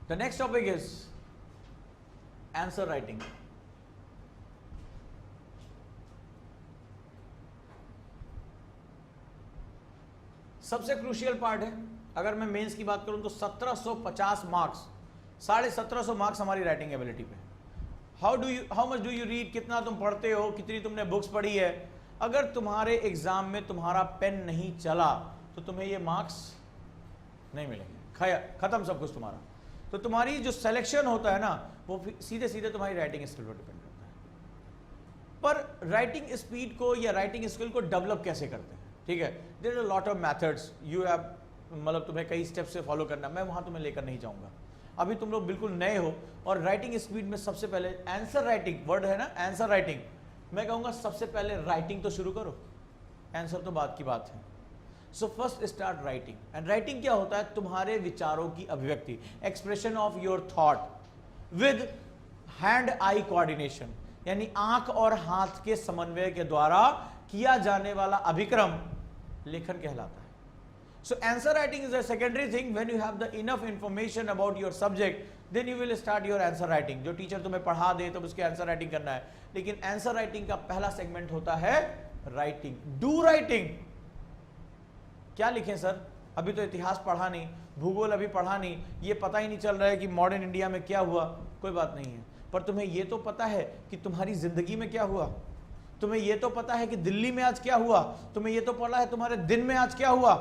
The next topic is answer writing. सबसे crucial part है। अगर मैं मेंस की बात करूं तो 1750 मार्क्स, 1750 मार्क्स हमारी राइटिंग एबिलिटी पे। How much do you read, कितना तुम पढ़ते हो, कितनी तुमने बुक्स पढ़ी है। अगर तुम्हारे एग्जाम में तुम्हारा पेन नहीं चला तो तुम्हें ये मार्क्स नहीं मिलेंगे, खत्म सब कुछ तुम्हारा। तो तुम्हारी जो सिलेक्शन होता है ना वो सीधे सीधे तुम्हारी राइटिंग स्किल पर डिपेंड करता है। पर राइटिंग स्पीड को या राइटिंग स्किल को डेवलप कैसे करते हैं, ठीक है, there are a lot of methods, you have, मतलब तुम्हें कई स्टेप्स से फॉलो करना, मैं वहां तुम्हें लेकर नहीं जाऊंगा। अभी तुम लोग बिल्कुल नए हो और राइटिंग स्पीड में सबसे पहले आंसर राइटिंग, वर्ड है ना आंसर राइटिंग, मैं कहूंगा सबसे पहले राइटिंग तो शुरू करो, आंसर तो बात की बात है। So first start writing. And writing क्या होता है, तुम्हारे विचारों की अभिव्यक्ति, expression of your thought with hand eye coordination, यानी आंख और हाथ के समन्वय के द्वारा किया जाने वाला अभिक्रम लेखन कहलाता है। So answer writing is a secondary thing. When you have the enough information about your subject, then you will start your answer writing. जो टीचर तुम्हें पढ़ा दे तो उसके आंसर राइटिंग करना है, लेकिन आंसर राइटिंग का पहला सेगमेंट होता है राइटिंग, डू राइटिंग। क्या लिखें सर, अभी तो इतिहास पढ़ा नहीं, भूगोल अभी पढ़ा नहीं, ये पता ही नहीं चल रहा है कि मॉडर्न इंडिया में क्या हुआ। कोई बात नहीं है, पर तुम्हें ये तो पता है कि तुम्हारी जिंदगी में क्या हुआ, तुम्हें ये तो पता है कि दिल्ली में आज क्या हुआ, तुम्हें ये तो पता है तुम्हारे दिन में आज क्या हुआ।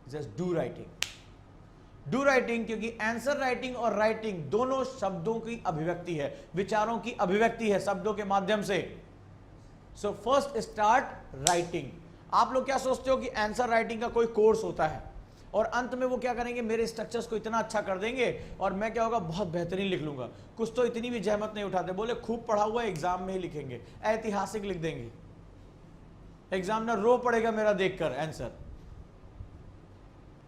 Just do writing, do writing, क्योंकि आंसर राइटिंग और राइटिंग दोनों शब्दों की अभिव्यक्ति है, विचारों की अभिव्यक्ति है शब्दों के माध्यम से। So first start writing. आप लोग क्या सोचते हो कि आंसर राइटिंग का कोई कोर्स होता है और अंत में वो क्या करेंगे, मेरे स्ट्रक्चर्स को इतना अच्छा कर देंगे और मैं क्या होगा, बहुत बेहतरीन लिख लूंगा। कुछ तो इतनी भी जहमत नहीं उठाते, बोले खूब पढ़ा हुआ एग्जाम में ही लिखेंगे, ऐतिहासिक लिख देंगे, एग्जामिनर रो पड़ेगा मेरा देखकर आंसर,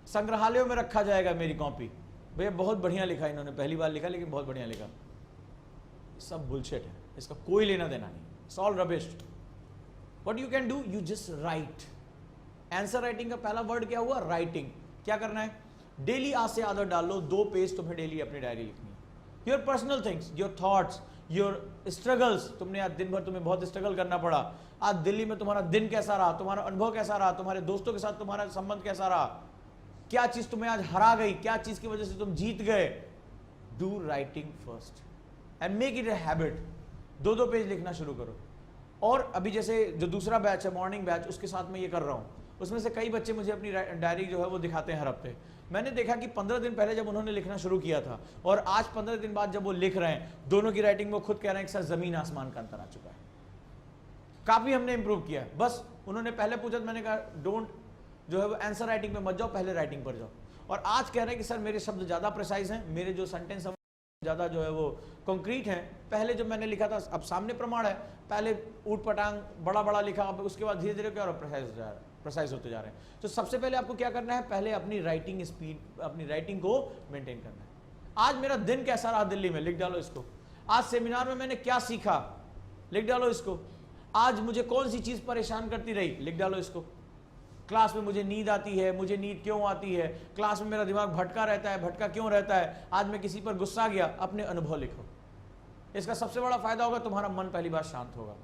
संग्रहालयों में रखा जाएगा मेरी कॉपी, भैया बहुत बढ़िया लिखा इन्होंने, पहली बार लिखा लेकिन बहुत बढ़िया लिखा। सब बुलशिट है, इसका कोई लेना देना नहीं, it's all rubbish. What you can do, you just right. Answer writing का पहला वर्ड क्या हुआ, राइटिंग। क्या करना है, डेली आज से आदत डाल लो, 2 पेज तुम्हें डेली अपनी डायरी लिखनी है। Your personal things, your thoughts, your struggles, तुमने आज दिन भर तुम्हें बहुत स्ट्रगल करना पड़ा, आज दिल्ली में तुम्हारा दिन कैसा रहा, तुम्हारा अनुभव कैसा रहा, तुम्हारे दोस्तों के साथ तुम्हारा संबंध कैसा रहा, क्या चीज तुम्हें आज हरा गई, क्या चीज की वजह से तुम जीत गए। Do writing first and make it a habit. 2-2 page लिखना शुरू करो। और अभी जैसे जो दूसरा बैच है मॉर्निंग बैच, उसके साथ मैं ये कर रहा हूं, उसमें से कई बच्चे मुझे अपनी डायरी जो है वो दिखाते हैं हर हफ्ते। मैंने देखा कि 15 दिन पहले जब उन्होंने लिखना शुरू किया था और आज 15 दिन बाद जब वो लिख रहे हैं, दोनों की राइटिंग में खुद कह रहे हैं कि सर जमीन आसमान का अंतर आ चुका है, काफी हमने इंप्रूव किया है। बस उन्होंने पहले पूछा, मैंने कहा डोंट जो है वो आंसर राइटिंग पे मत जाओ, पहले राइटिंग पर जाओ। और आज कह रहे हैं कि सर मेरे शब्द ज्यादा प्रिसाइज हैं, मेरे जो सेंटेंस ज्यादा जो है वो कंक्रीट हैं। पहले जब मैंने लिखा था, अब सामने प्रमाण है, पहले ऊट पटांग बड़ा बड़ा लिखा, उसके बाद धीरे धीरे क्या हो रहा है, प्रिसाइज होते जा रहे हैं। तो सबसे पहले आपको क्या करना है, पहले अपनी राइटिंग स्पीड, अपनी राइटिंग को मेंटेन करना है। आज मेरा दिन कैसा रहा दिल्ली में, लिख डालो इसको। आज सेमिनार में मैंने क्या सीखा, लिख डालो इसको। आज मुझे कौन सी चीज परेशान करती रही, लिख डालो इसको। क्लास में मुझे नींद आती है, मुझे नींद क्यों आती है, क्लास में मेरा दिमाग भटका रहता है, भटका क्यों रहता है, आज मैं किसी पर गुस्सा गया, अपने अनुभव लिखो। इसका सबसे बड़ा फायदा होगा, तुम्हारा मन पहली बार शांत होगा,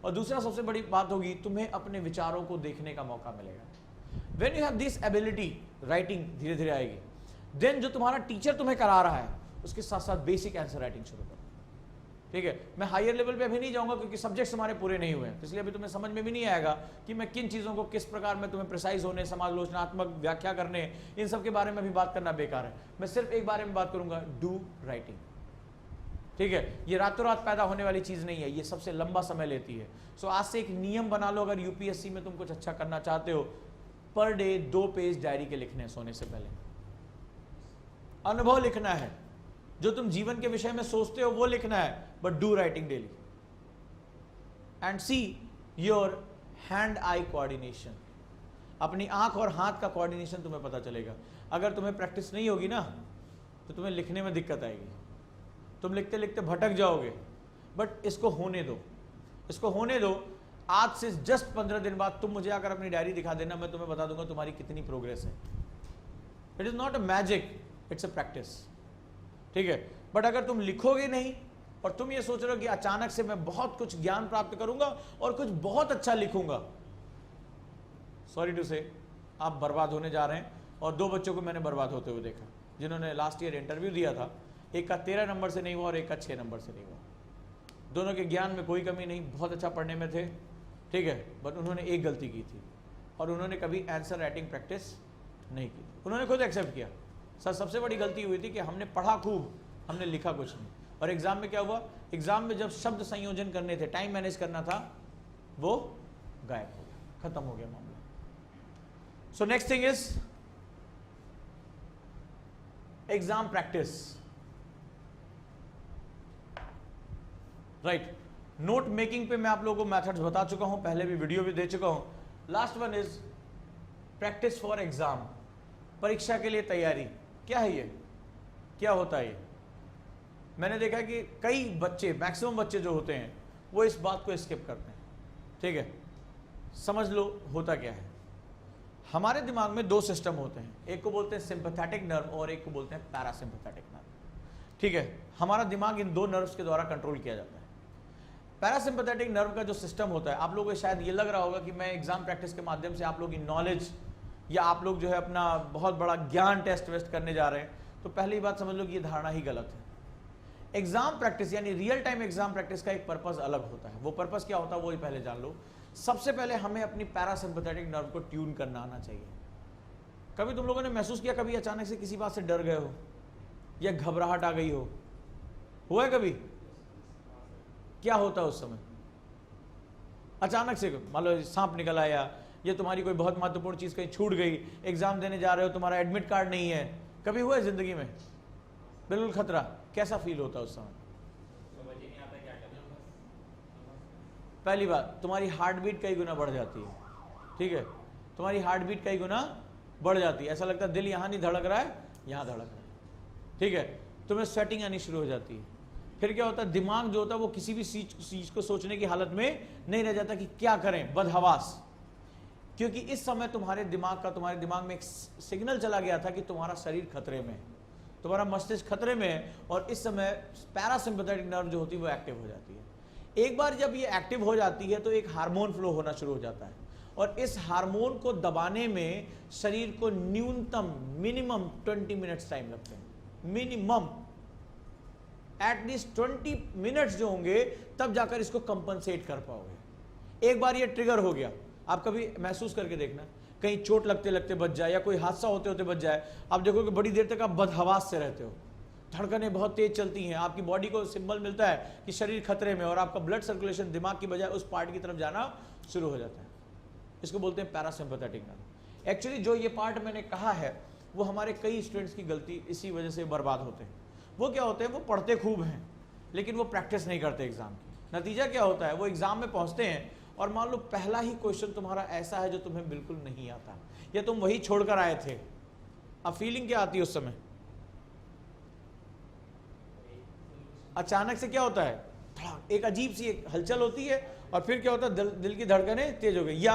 और दूसरा सबसे बड़ी बात होगी, तुम्हें अपने विचारों को देखने का मौका मिलेगा। When you have this ability, writing धीरे धीरे आएगी। देन जो तुम्हारा टीचर तुम्हें करा रहा है उसके साथ साथ बेसिक आंसर राइटिंग शुरू करो, ठीक है। मैं हायर लेवल पे अभी नहीं जाऊंगा क्योंकि सब्जेक्ट्स हमारे पूरे नहीं हुए हैं, इसलिए अभी तुम्हें समझ में भी नहीं आएगा कि मैं किन चीज़ों को किस प्रकार में तुम्हें प्रिसाइज होने, समालोचनात्मक व्याख्या करने, इन सब के बारे में अभी बात करना बेकार है। मैं सिर्फ एक बारे में बात करूंगा, डू राइटिंग, ठीक है। ये रातों रात पैदा होने वाली चीज़ नहीं है, ये सबसे लंबा समय लेती है। सो आज से एक नियम बना लो, अगर यूपीएससी में तुम कुछ अच्छा करना चाहते हो, पर डे 2 पेज डायरी के लिखने हैं सोने से पहले। अनुभव लिखना है, जो तुम जीवन के विषय में सोचते हो वो लिखना है, but do writing daily and see your hand eye coordination. अपनी आंख और हाथ का कोऑर्डिनेशन तुम्हें पता चलेगा। अगर तुम्हें प्रैक्टिस नहीं होगी ना तो तुम्हें लिखने में दिक्कत आएगी, तुम लिखते लिखते भटक जाओगे। बट इसको होने दो, इसको होने दो। आज से जस्ट 15 दिन बाद तुम मुझे आकर अपनी डायरी दिखा देना, मैं तुम्हें बता दूंगा तुम्हारी कितनी प्रोग्रेस है। It is not a magic, it's a practice. ठीक है। बट अगर तुम लिखोगे नहीं और तुम ये सोच रहे हो कि अचानक से मैं बहुत कुछ ज्ञान प्राप्त करूंगा और कुछ बहुत अच्छा लिखूंगा, सॉरी टू से आप बर्बाद होने जा रहे हैं। और 2 बच्चों को मैंने बर्बाद होते हुए देखा, जिन्होंने लास्ट ईयर इंटरव्यू दिया था, एक का 13 नंबर से नहीं हुआ और एक का 6 नंबर से नहीं हुआ। दोनों के ज्ञान में कोई कमी नहीं, बहुत अच्छा पढ़ने में थे, ठीक है, बट उन्होंने एक गलती की थी और उन्होंने कभी आंसर राइटिंग प्रैक्टिस नहीं की। उन्होंने खुद एक्सेप्ट किया, सर सबसे बड़ी गलती हुई थी कि हमने पढ़ा खूब, हमने लिखा कुछ नहीं। और एग्जाम में क्या हुआ, एग्जाम में जब शब्द संयोजन करने थे, टाइम मैनेज करना था, वो गायब हो गया, खत्म हो गया मामला। So next thing is exam practice, right. Note making पे मैं आप लोगों को मेथड्स बता चुका हूं, पहले भी वीडियो भी दे चुका हूं। Last one is practice for exam, परीक्षा के लिए तैयारी। क्या है ये, क्या होता है ये? मैंने देखा कि कई बच्चे, मैक्सिमम बच्चे जो होते हैं वो इस बात को स्किप करते हैं, ठीक है। समझ लो होता क्या है। हमारे दिमाग में 2 सिस्टम होते हैं, एक को बोलते हैं सिंपैथेटिक नर्व और एक को बोलते हैं पैरासिम्पैथेटिक नर्व, ठीक है। हमारा दिमाग इन 2 नर्व्स के द्वारा कंट्रोल किया जाता है। पैरासिम्पैथेटिक नर्व का जो सिस्टम होता है, आप लोगों को शायद ये लग रहा होगा कि मैं एग्जाम प्रैक्टिस के माध्यम से आप लोगों की नॉलेज या आप लोग जो है अपना बहुत बड़ा ज्ञान टेस्ट वेस्ट करने जा रहे हैं, तो पहली बात समझ लो कि ये धारणा ही गलत है। एग्जाम प्रैक्टिस यानी रियल टाइम एग्जाम प्रैक्टिस का एक पर्पस अलग होता है। वो पर्पस क्या होता है वो ही पहले जान लो। सबसे पहले हमें अपनी पैरासिम्पैथेटिक नर्व को ट्यून करना आना चाहिए। कभी तुम लोगों ने महसूस किया, कभी अचानक से किसी बात से डर गए हो या घबराहट आ गई हो, हुआ है कभी? क्या होता है उस समय? अचानक से मान लो सांप निकल आया, या तुम्हारी कोई बहुत महत्वपूर्ण चीज कहीं छूट गई, एग्जाम देने जा रहे हो, तुम्हारा एडमिट कार्ड नहीं है, कभी हुआ है जिंदगी में? बिल्कुल खतरा। कैसा फील होता है उस समय? पहली बात, तुम्हारी हार्ट बीट कई गुना बढ़ जाती है, ठीक है, तुम्हारी हार्ट बीट कई गुना बढ़ जाती है। ऐसा लगता है दिल यहाँ नहीं धड़क रहा है, यहाँ धड़क रहा है, ठीक है। तुम्हें स्वेटिंग आनी शुरू हो जाती है। फिर क्या होता है, दिमाग जो होता है वो किसी भी चीज को सोचने की हालत में नहीं रह जाता कि क्या करें, बदहवास। क्योंकि इस समय तुम्हारे दिमाग में एक सिग्नल चला गया था कि तुम्हारा शरीर खतरे में है, तुम्हारा मस्तिष्क खतरे में है, और इस समय पैरासिम्पैथेटिक नर्व जो होती है वो एक्टिव हो जाती है। एक बार जब ये एक्टिव हो जाती है तो एक हार्मोन फ्लो होना शुरू हो जाता है, और इस हार्मोन को दबाने में शरीर को न्यूनतम मिनिमम 20 मिनट्स टाइम लगते हैं। मिनिमम एटलीस्ट 20 मिनट्स जो होंगे तब जाकर इसको कंपनसेट कर पाओगे। एक बार ये ट्रिगर हो गया, आप कभी महसूस करके देखना, कहीं चोट लगते लगते बच जाए या कोई हादसा होते होते बच जाए, आप देखोगे बड़ी देर तक आप बदहवास से रहते हो, धड़कनें बहुत तेज चलती हैं, आपकी बॉडी को सिंबल मिलता है कि शरीर खतरे में, और आपका ब्लड सर्कुलेशन दिमाग की बजाय उस पार्ट की तरफ जाना शुरू हो जाता है। इसको बोलते हैं पैरासिम्पैथेटिक नर्व। एक्चुअली जो ये पार्ट मैंने कहा है वो हमारे कई स्टूडेंट्स की गलती इसी वजह से बर्बाद होते हैं। वो क्या होते हैं, वो पढ़ते खूब हैं लेकिन वो प्रैक्टिस नहीं करते एग्जाम की। नतीजा क्या होता है, वो एग्जाम में पहुंचते हैं और मान लो पहला ही क्वेश्चन तुम्हारा ऐसा है जो तुम्हें बिल्कुल नहीं आता, या तुम वही छोड़कर आए थे। अब फीलिंग क्या आती है उस समय? अचानक से क्या होता है, एक अजीब सी एक हलचल होती है, और फिर क्या होता है, दिल की धड़कनें तेज हो गई, या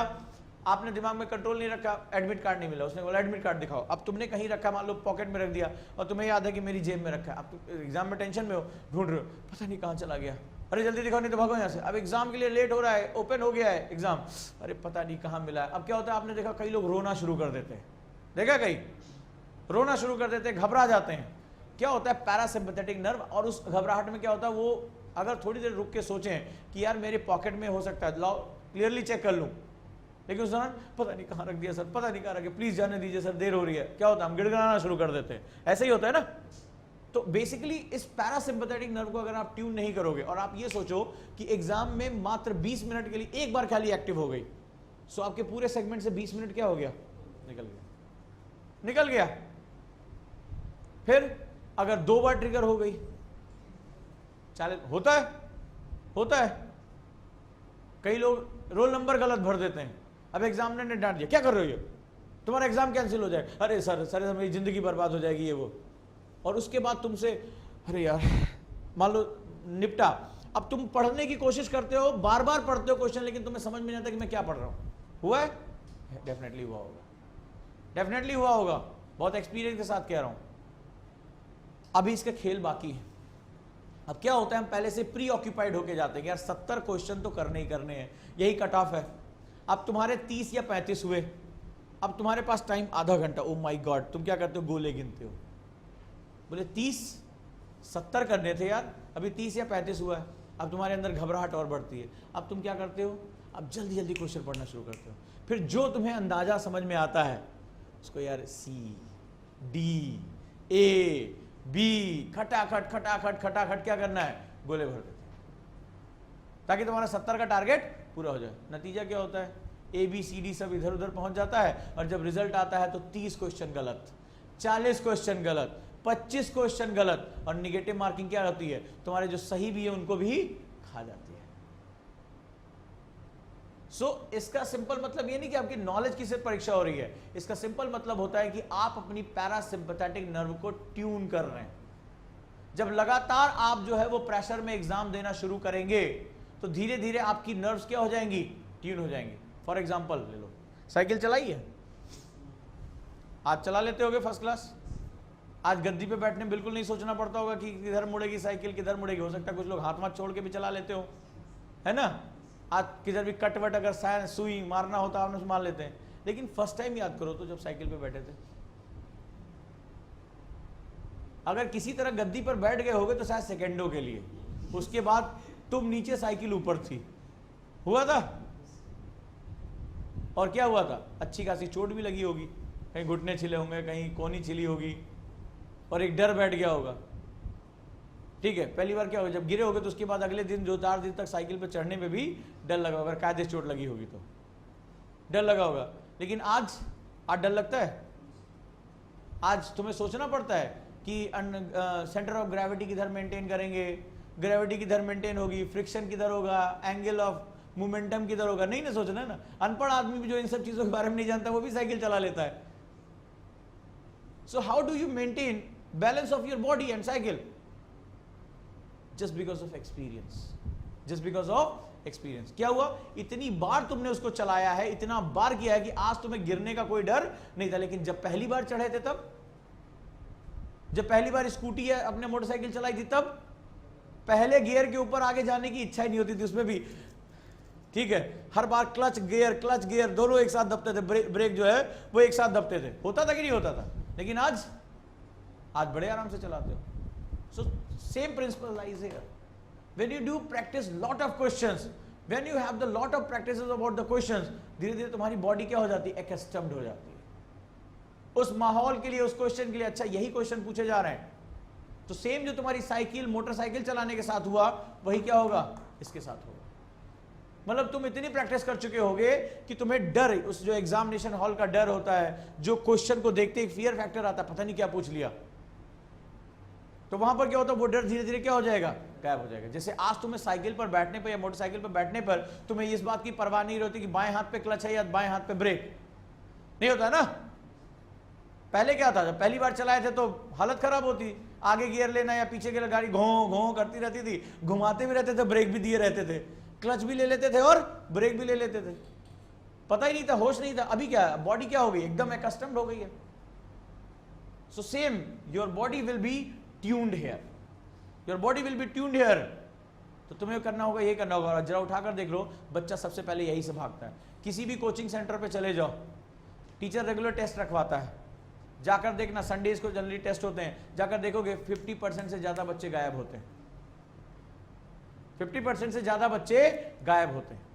आपने दिमाग में कंट्रोल नहीं रखा, एडमिट कार्ड नहीं मिला, उसने बोला एडमिट कार्ड दिखाओ। अब तुमने कहीं रखा, मान लो पॉकेट में रख दिया, और तुम्हें याद है कि मेरी जेब में रखा है। अब तुम एग्जाम में टेंशन में हो, ढूंढ रहे हो, पता नहीं कहाँ चला गया, अरे जल्दी दिखाओ नहीं तो भागो यहाँ से। अब एग्जाम के लिए लेट हो रहा है, ओपन हो गया है एग्जाम, अरे पता नहीं कहाँ मिला है। अब क्या होता है, आपने देखा कई लोग रोना शुरू कर देते हैं, देखा कई रोना शुरू कर देते हैं, घबरा जाते हैं। क्या होता है, पैरासिम्पैथेटिक नर्व, और उस घबराहट में क्या होता है, वो अगर थोड़ी देर रुक के सोचें कि यार मेरे पॉकेट में हो सकता है, लाओ क्लियरली चेक कर लूँ, लेकिन उस दौरान पता नहीं कहाँ रख दिया सर, पता नहीं कहाँ रख दिया, प्लीज जाने दीजिए सर, देर हो रही है। क्या होता है, हम गिड़गिड़ाना शुरू कर देते हैं, ऐसा ही होता है ना। तो बेसिकली इस पैरासिम्पैथेटिक नर्व को अगर आप ट्यून नहीं करोगे, और आप ये सोचो कि एग्जाम में मात्र 20 मिनट के लिए एक बार खाली एक्टिव हो गई, सो आपके पूरे सेगमेंट से 20 मिनट क्या हो गया, निकल गया। फिर अगर 2 बार ट्रिगर हो गई, चैलेंज होता है। कई लोग रोल नंबर गलत भर देते हैं, अब एग्जामिनर ने डांट दिया, क्या कर रहे हो, तुम्हारा एग्जाम कैंसिल हो जाएगा, अरे सर मेरी जिंदगी बर्बाद हो जाएगी ये वो। और उसके बाद तुमसे, अरे यार मान लो निपटा, अब तुम पढ़ने की कोशिश करते हो, बार बार पढ़ते हो क्वेश्चन, लेकिन तुम्हें समझ में नहीं आता कि मैं क्या पढ़ रहा हूं। हुआ है? डेफिनेटली हुआ होगा, बहुत एक्सपीरियंस के साथ कह रहा हूं। अभी इसका खेल बाकी है। अब क्या होता है, हम पहले से प्री ऑक्यूपाइड होके जाते हैं यार 70 क्वेश्चन तो करने ही करने हैं, यही कट ऑफ है। अब तुम्हारे 30 या 35 हुए, अब तुम्हारे पास टाइम आधा घंटा। ओ माय गॉड, तुम क्या करते हो, गोले गिनते हो। बोले 30 70 करने थे यार, अभी 30 या 35 हुआ है। अब तुम्हारे अंदर घबराहट और बढ़ती है। अब तुम क्या करते हो, अब जल्दी जल्दी क्वेश्चन पढ़ना शुरू करते हो। फिर जो तुम्हें अंदाजा समझ में आता है उसको यार सी डी ए बी खटाखट खटाखट खटाखट क्या करना है, गोले भर देते हैं ताकि तुम्हारा 70 का टारगेट पूरा हो जाए। नतीजा क्या होता है, ए बी सी डी सब इधर उधर पहुंच जाता है, और जब रिजल्ट आता है तो 30 क्वेश्चन गलत, 40 क्वेश्चन गलत, 25 क्वेश्चन गलत, और निगेटिव मार्किंग क्या होती है, तुम्हारे जो सही भी है उनको भी खा जाती है। इसका सिंपल मतलब ये नहीं कि आपकी नॉलेज की सिर्फ परीक्षा हो रही है, इसका सिंपल मतलब होता है कि आप अपनी पैरासिम्पैथेटिक नर्व को ट्यून कर रहे हैं। जब लगातार आप जो है वो प्रेशर में एग्जाम देना शुरू करेंगे तो धीरे धीरे आपकी नर्व्स क्या हो जाएंगी, ट्यून हो जाएंगी। फॉर एग्जांपल ले लो, साइकिल चलाई है, आज चला लेते होगे फर्स्ट क्लास। आज गद्दी पे बैठने में बिल्कुल नहीं सोचना पड़ता होगा कि किधर मुड़ेगी साइकिल, किधर मुड़ेगी। हो सकता है कुछ लोग हाथ वाथ छोड़ के भी चला लेते हो, है ना। आज किधर भी कट वट अगर सुई मारना होता है आपने मार लेते हैं। लेकिन फर्स्ट टाइम याद करो तो जब साइकिल पे बैठे थे, अगर किसी तरह गद्दी पर बैठ गए होगे तो शायद सेकंडों के लिए, उसके बाद तुम नीचे साइकिल ऊपर थी। हुआ था? और क्या हुआ था, अच्छी खासी चोट भी लगी होगी, कहीं घुटने छिले होंगे, कहीं कोनी छिली होगी, और एक डर बैठ गया होगा। ठीक है, पहली बार क्या होगा, जब गिरे होगे तो उसके बाद अगले दिन 2-4 दिन तक साइकिल पे चढ़ने में भी डर लगा होगा, कायदे चोट लगी होगी तो डर लगा होगा। लेकिन आज डर लगता है? आज तुम्हें सोचना पड़ता है कि सेंटर ऑफ ग्रेविटी किधर मेंटेन करेंगे, ग्रेविटी किधर मेंटेन होगी, फ्रिक्शन किधर होगा, एंगल ऑफ मोमेंटम किधर होगा, नहीं ना सोचना है ना। अनपढ़ आदमी भी जो इन सब चीजों के बारे में नहीं जानता वो भी साइकिल चला लेता है। So how do you maintain balance of your body and cycle? Just because of experience, just because of experience. क्या हुआ, इतनी बार तुमने उसको चलाया है, इतना बार किया है कि आज तुम्हें गिरने का कोई डर नहीं था। लेकिन जब पहली बार चढ़े थे तब, जब पहली बार स्कूटी या अपने मोटरसाइकिल चलाई थी तब पहले गियर के ऊपर आगे जाने की इच्छा ही नहीं होती थी उसमें भी। ठीक है, हर बार क्लच गियर दोनों एक साथ दबते थे, ब्रेक जो है वो एक साथ दबते थे। होता था कि नहीं होता था? लेकिन आज बड़े आराम से चलाते हो। So same principle lies here. When you do practice lot of questions, when you have the lot of practices about the questions, धीरे धीरे तुम्हारी बॉडी क्या हो जाती है, accustomed हो जाती है उस माहौल के लिए, उस क्वेश्चन के लिए। अच्छा यही क्वेश्चन पूछे जा रहे हैं, तो सेम जो तुम्हारी साइकिल मोटरसाइकिल चलाने के साथ हुआ वही क्या होगा, इसके साथ होगा। मतलब तुम इतनी प्रैक्टिस कर चुके होगे कि तुम्हें डर, उस जो एग्जामिनेशन हॉल का डर होता है, जो क्वेश्चन को देखते ही फियर फैक्टर आता है, पता नहीं क्या पूछ लिया, तो वहां पर क्या होता है, वो डर धीरे धीरे क्या हो जाएगा, गायब हो जाएगा। जैसे आज तुम्हें साइकिल पर बैठने पर या मोटरसाइकिल पर बैठने पर तुम्हें इस बात की परवाह नहीं होती कि बाएं हाथ पे क्लच है या बाएं हाथ पे ब्रेक, नहीं होता ना। पहले क्या था, जब पहली बार चलाए थे तो हालत खराब होती, आगे गियर लेना या पीछे की गाड़ी घों घों करती रहती थी, घुमाते भी रहते थे, ब्रेक भी दिए रहते थे, क्लच भी ले लेते थे और ब्रेक भी ले लेते थे, पता ही नहीं था, होश नहीं था। अभी क्या, बॉडी क्या हो गई, एकदम अकस्टम्ड हो गई है। So same your body will be tuned here, your body will be tuned here। तो तुम्हें करना होगा, ये करना होगा। जरा उठाकर देख लो, बच्चा सबसे पहले यही से भागता है। किसी भी कोचिंग सेंटर पे चले जाओ, टीचर रेगुलर टेस्ट रखवाता है, जाकर देखना, संडेज को जनरली टेस्ट होते हैं, जाकर देखोगे 50% से ज्यादा बच्चे गायब होते हैं, 50% से ज्यादा बच्चे गायब होते हैं।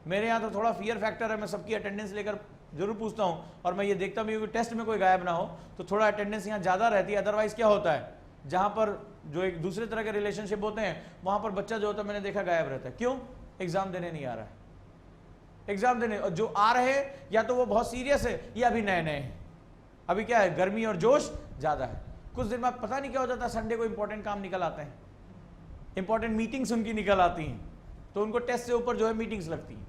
मेरे यहाँ तो थोड़ा फियर फैक्टर है, मैं सबकी अटेंडेंस लेकर जरूर पूछता हूँ, और मैं ये देखता भी हूँ कि टेस्ट में कोई गायब ना हो तो थोड़ा अटेंडेंस यहाँ ज्यादा रहती है। अदरवाइज क्या होता है, जहां पर जो एक दूसरे तरह के रिलेशनशिप होते हैं वहां पर बच्चा जो होता है, मैंने देखा, गायब रहता है। क्यों? एग्जाम देने नहीं आ रहा है, एग्जाम देने। और जो आ रहे हैं या तो वो बहुत सीरियस है या अभी नए नए हैं, अभी क्या है, गर्मी और जोश ज्यादा है। कुछ दिन बाद पता नहीं क्या हो जाता है, संडे को इंपॉर्टेंट काम निकल आते हैं, इंपॉर्टेंट मीटिंग्स उनकी निकल आती हैं, तो उनको टेस्ट से ऊपर जो है मीटिंग्स लगती हैं।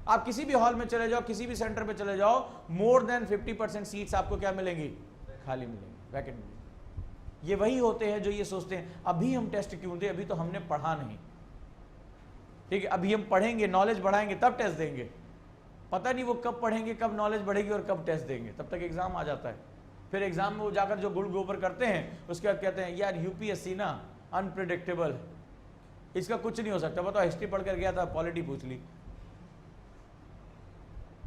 आप किसी भी हॉल में चले जाओ, किसी भी सेंटर पे चले जाओ, मोर देन 50% सीट्स आपको क्या मिलेंगी, खाली मिलेंगी, वैकेंट मिलेंगी। ये वही होते हैं जो ये सोचते हैं अभी हम टेस्ट क्यों दें, अभी तो हमने पढ़ा नहीं। ठीक है, अभी हम पढ़ेंगे, नॉलेज बढ़ाएंगे, तब टेस्ट देंगे। पता नहीं वो कब पढ़ेंगे, कब नॉलेज बढ़ेगी और कब टेस्ट देंगे, तब तक एग्जाम आ जाता है। फिर एग्जाम में वो जाकर जो गुड़ गोबर करते हैं उसके बाद कहते हैं यार यूपीएससी ना अनप्रिडिक्टेबल, इसका कुछ नहीं हो सकता, बताओ हिस्ट्री पढ़कर गया था पॉलिटी पूछ ली।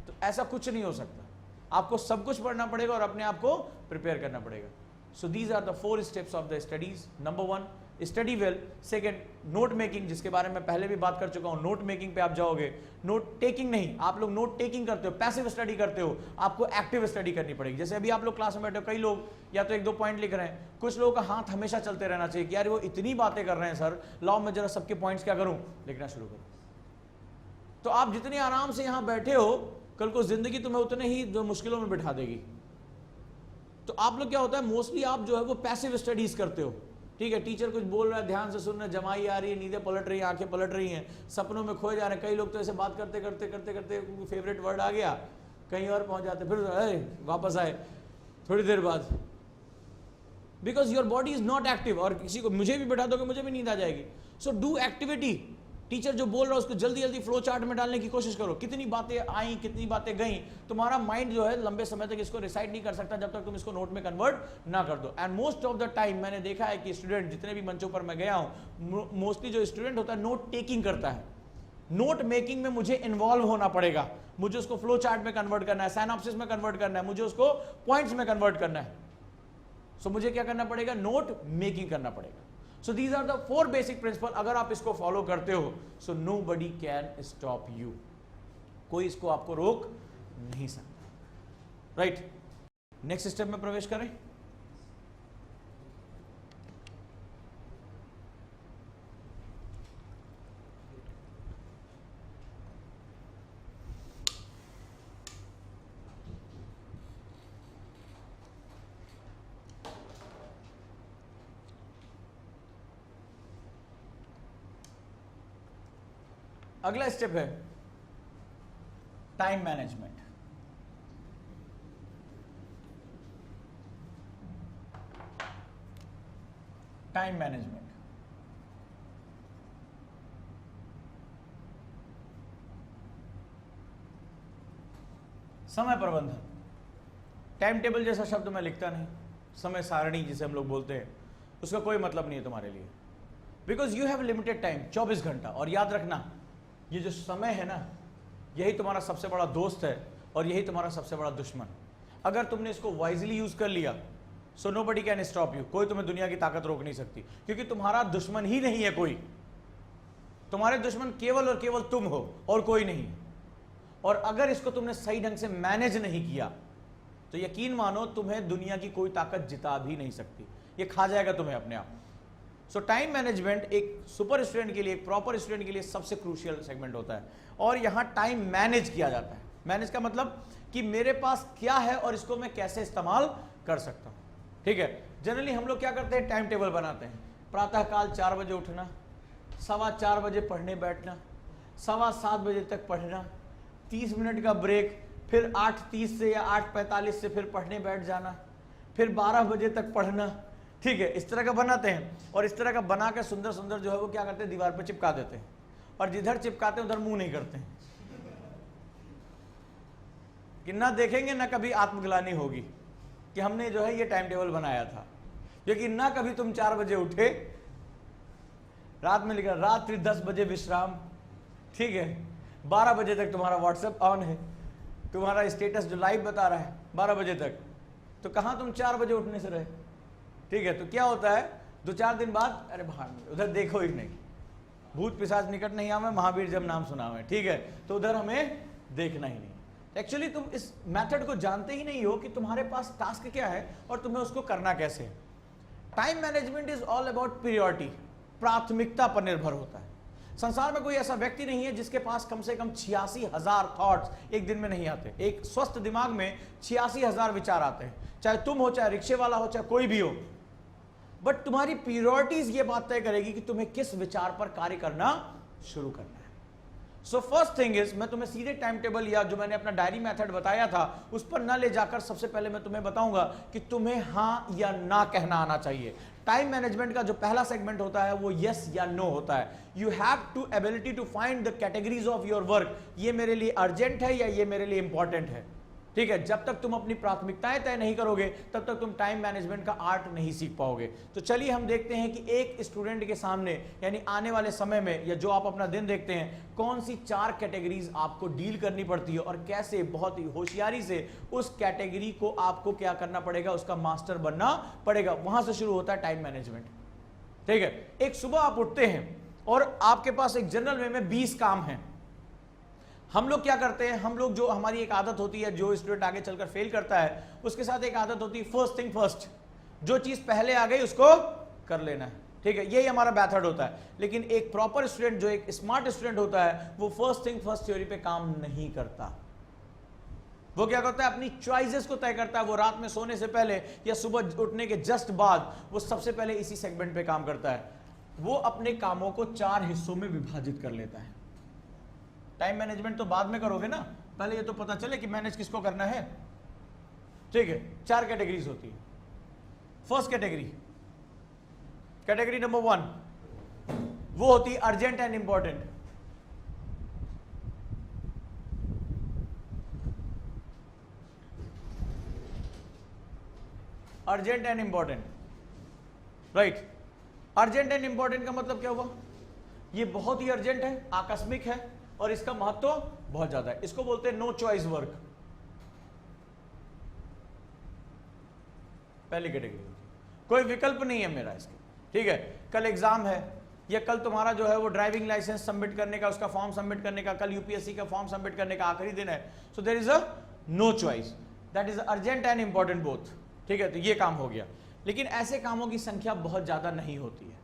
तो ऐसा कुछ नहीं हो सकता, आपको सब कुछ पढ़ना पड़ेगा और अपने आप को प्रिपेयर करना पड़ेगा। So these are the 4 steps of the studies. Number 1 study well, second note making, जिसके बारे में पहले भी बात कर चुका हूं, नोट मेकिंग पे आप जाओगे। नोट टेकिंग नहीं, आप लोग नोट टेकिंग करते हो, पैसिव स्टडी करते हो, आपको एक्टिव स्टडी करनी पड़ेगी। जैसे अभी आप लोग क्लास में बैठे हो, कई लोग या तो 1-2 पॉइंट लिख रहे हैं, कुछ लोगों का हाथ हमेशा चलते रहना चाहिए कि यार वो इतनी बातें कर रहे हैं सर, लाओ मैं जरा सबके पॉइंट्स क्या करूं, लिखना शुरू करूं। तो आप जितने आराम से यहां बैठे हो, कल को जिंदगी तुम्हें उतने ही जो मुश्किलों में बिठा देगी। तो आप लोग क्या होता है, मोस्टली आप जो है वो पैसिव स्टडीज करते हो, ठीक है, टीचर कुछ बोल रहा है, ध्यान से सुन रहे, जमाई आ रही है, नींदें पलट रही हैं, आंखें पलट रही हैं, सपनों में खोए जा रहे हैं। कई लोग तो ऐसे बात करते करते करते करते फेवरेट वर्ड आ गया, कहीं और पहुंच जाते, फिर वापस आए थोड़ी देर बाद, because your body is not active. और किसी को मुझे भी बैठा दोगे मुझे भी नींद आ जाएगी। सो डू एक्टिविटी, टीचर जो बोल रहा है उसको जल्दी जल्दी फ्लो चार्ट में डालने की कोशिश करो। कितनी बातें आई, कितनी बातें गई, तुम्हारा माइंड जो है लंबे समय तक इसको रिसाइड नहीं कर सकता जब तक तुम इसको नोट में कन्वर्ट ना कर दो। And most of the time मैंने देखा है कि स्टूडेंट, जितने भी मंचों पर मैं गया हूं, मोस्टली जो स्टूडेंट होता है नोट टेकिंग करता है। नोट मेकिंग में मुझे इन्वॉल्व होना पड़ेगा, मुझे उसको फ्लो चार्ट में कन्वर्ट करना है, साइनॉप्सिस में कन्वर्ट करना है, मुझे उसको पॉइंट्स में कन्वर्ट करना है। सो मुझे क्या करना पड़ेगा, नोट मेकिंग करना पड़ेगा। So these are the 4 basic principles। अगर आप इसको फॉलो करते हो, so nobody can stop you, कोई इसको आपको रोक नहीं सकता। राइट, नेक्स्ट स्टेप में प्रवेश करें। अगला स्टेप है टाइम मैनेजमेंट। टाइम मैनेजमेंट, समय प्रबंधन। टाइम टेबल जैसा शब्द मैं लिखता नहीं, समय सारणी जिसे हम लोग बोलते हैं, उसका कोई मतलब नहीं है तुम्हारे लिए, because you have limited time, 24 घंटा। और याद रखना, ये जो समय है ना, यही तुम्हारा सबसे बड़ा दोस्त है और यही तुम्हारा सबसे बड़ा दुश्मन। अगर तुमने इसको वाइजली यूज कर लिया, so nobody can stop you, कोई तुम्हें दुनिया की ताकत रोक नहीं सकती, क्योंकि तुम्हारा दुश्मन ही नहीं है कोई। तुम्हारे दुश्मन केवल और केवल तुम हो और कोई नहीं। और अगर इसको तुमने सही ढंग से मैनेज नहीं किया, तो यकीन मानो तुम्हें दुनिया की कोई ताकत जिता भी नहीं सकती, ये खा जाएगा तुम्हें अपने आप। सो टाइम मैनेजमेंट एक सुपर स्टूडेंट के लिए, एक प्रॉपर स्टूडेंट के लिए सबसे क्रूशियल सेगमेंट होता है। और यहां टाइम मैनेज किया जाता है। मैनेज का मतलब कि मेरे पास क्या है और इसको मैं कैसे इस्तेमाल कर सकता हूं, ठीक है। जनरली हम लोग क्या करते हैं, टाइम टेबल बनाते हैं। प्रातःकाल 4 बजे उठना, 4:15 बजे पढ़ने बैठना, 7:15 बजे तक पढ़ना, 30 मिनट का ब्रेक, फिर 8:30 से या 8:45 से फिर पढ़ने बैठ जाना, फिर 12 बजे तक पढ़ना, ठीक है। इस तरह का बनाते हैं। और इस तरह का बना के सुंदर सुंदर जो है वो क्या करते हैं, दीवार पर चिपका देते हैं। और जिधर चिपकाते हैं उधर मुंह नहीं करते हैं, कि ना देखेंगे ना कभी आत्मग्लानि होगी कि हमने जो है ये टाइम टेबल बनाया था। क्योंकि ना कभी तुम 4 बजे उठे, रात में लिखा रात्रि 10 बजे विश्राम, ठीक है, 12 बजे तक तुम्हारा व्हाट्सएप ऑन है, तुम्हारा स्टेटस जो लाइव बता रहा है 12 बजे तक, तो कहां तुम 4 बजे उठने से रहे, ठीक है। तो क्या होता है, 2-4 दिन बाद अरे भाग, उधर देखो ही नहीं, भूत पिशाच निकट नहीं आवे, महावीर जब नाम सुनावे, ठीक है, तो उधर हमें देखना ही नहीं। एक्चुअली तुम इस मेथड को जानते ही नहीं हो कि तुम्हारे पास टास्क क्या है और तुम्हें उसको करना कैसे है। Time management is all about priority, प्राथमिकता पर निर्भर होता है। संसार में कोई ऐसा व्यक्ति नहीं है जिसके पास कम से कम 86,000 थॉट्स एक दिन में नहीं आते। एक स्वस्थ दिमाग में 86,000 विचार आते हैं, चाहे तुम हो, चाहे रिक्शे वाला हो, चाहे कोई भी हो। बट तुम्हारी प्रायोरिटीज ये बात तय करेगी कि तुम्हें किस विचार पर कार्य करना शुरू करना है। सो फर्स्ट थिंग इज, मैं तुम्हें सीधे टाइम टेबल या जो मैंने अपना डायरी मेथड बताया था उस पर न ले जाकर सबसे पहले मैं तुम्हें बताऊंगा कि तुम्हें हां या ना कहना आना चाहिए। टाइम मैनेजमेंट का जो पहला सेगमेंट होता है वो यस या नो होता है। You have to ability to find the categories of your work, ये मेरे लिए अर्जेंट है या ये मेरे लिए इंपॉर्टेंट है, ठीक ठीक है, जब तक तुम अपनी प्राथमिकताएं तय नहीं करोगे तब तक तुम टाइम मैनेजमेंट का आर्ट नहीं सीख पाओगे। तो चलिए हम देखते हैं कि एक स्टूडेंट के सामने यानी आने वाले समय में या जो आप अपना दिन देखते हैं, कौन सी 4 कैटेगरीज आपको डील करनी पड़ती है और कैसे बहुत ही होशियारी से उस कैटेगरी को आपको क्या करना पड़ेगा, उसका मास्टर बनना पड़ेगा। वहां से शुरू होता है टाइम मैनेजमेंट। ठीक है, एक सुबह आप उठते हैं और आपके पास एक जनरल वे में 20 काम हैं। हम लोग क्या करते हैं, हम लोग जो हमारी एक आदत होती है, जो स्टूडेंट आगे चलकर फेल करता है उसके साथ एक आदत होती है फर्स्ट थिंग फर्स्ट, जो चीज पहले आ गई उसको कर लेना है। ठीक है, यही हमारा मेथड होता है। लेकिन एक प्रॉपर स्टूडेंट, जो एक स्मार्ट स्टूडेंट होता है, वो फर्स्ट थिंग फर्स्ट थ्योरी पे काम नहीं करता। वो क्या करता है, अपनी चॉइसेस को तय करता है। वो रात में सोने से पहले या सुबह उठने के जस्ट बाद वो सबसे पहले इसी सेगमेंट पे काम करता है। वो अपने कामों को 4 हिस्सों में विभाजित कर लेता है। टाइम मैनेजमेंट तो बाद में करोगे ना, पहले ये तो पता चले कि मैनेज किसको करना है। ठीक है, 4 कैटेगरीज होती है। फर्स्ट कैटेगरी, कैटेगरी नंबर 1, वो होती है urgent and important. Urgent and important, right. Urgent and important का मतलब क्या हुआ, ये बहुत ही अर्जेंट है, आकस्मिक है और इसका महत्व बहुत ज्यादा है। इसको बोलते हैं नो चॉइस वर्क। पहली कैटेगरी, कोई विकल्प नहीं है मेरा इसके। ठीक है, कल एग्जाम है या कल तुम्हारा जो है वो ड्राइविंग लाइसेंस सबमिट करने का, उसका फॉर्म सबमिट करने का, कल यूपीएससी का फॉर्म सबमिट करने का आखिरी दिन है। So there is a no choice, that is urgent and important both. ठीक है, तो ये काम हो गया। लेकिन ऐसे कामों की संख्या बहुत ज्यादा नहीं होती है।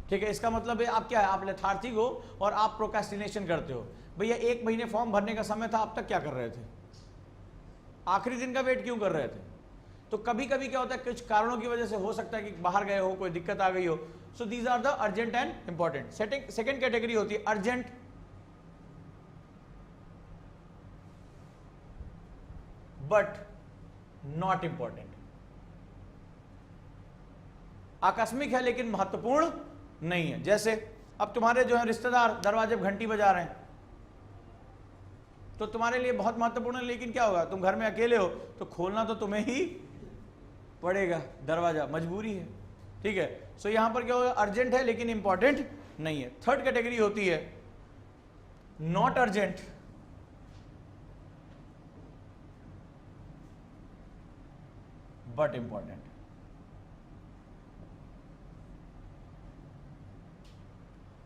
ठीक है, इसका मतलब है आप क्या है, आप लेथार्जिक हो और आप प्रोक्रेस्टिनेशन करते हो। भैया 1 महीने फॉर्म भरने का समय था, अब तक क्या कर रहे थे, आखिरी दिन का वेट क्यों कर रहे थे। तो कभी कभी क्या होता है, कुछ कारणों की वजह से हो सकता है कि बाहर गए हो, कोई दिक्कत आ गई हो। So these are the urgent and important. Second category होती है अर्जेंट बट नॉट इंपॉर्टेंट। आकस्मिक है लेकिन महत्वपूर्ण नहीं है। जैसे अब तुम्हारे जो है रिश्तेदार दरवाजे पर घंटी बजा रहे हैं, तो तुम्हारे लिए बहुत महत्वपूर्ण है, लेकिन क्या होगा, तुम घर में अकेले हो तो खोलना तो तुम्हें ही पड़ेगा दरवाजा, मजबूरी है। ठीक है, सो यहां पर क्या होगा, अर्जेंट है लेकिन इंपॉर्टेंट नहीं है। थर्ड कैटेगरी होती है नॉट अर्जेंट बट इंपॉर्टेंट।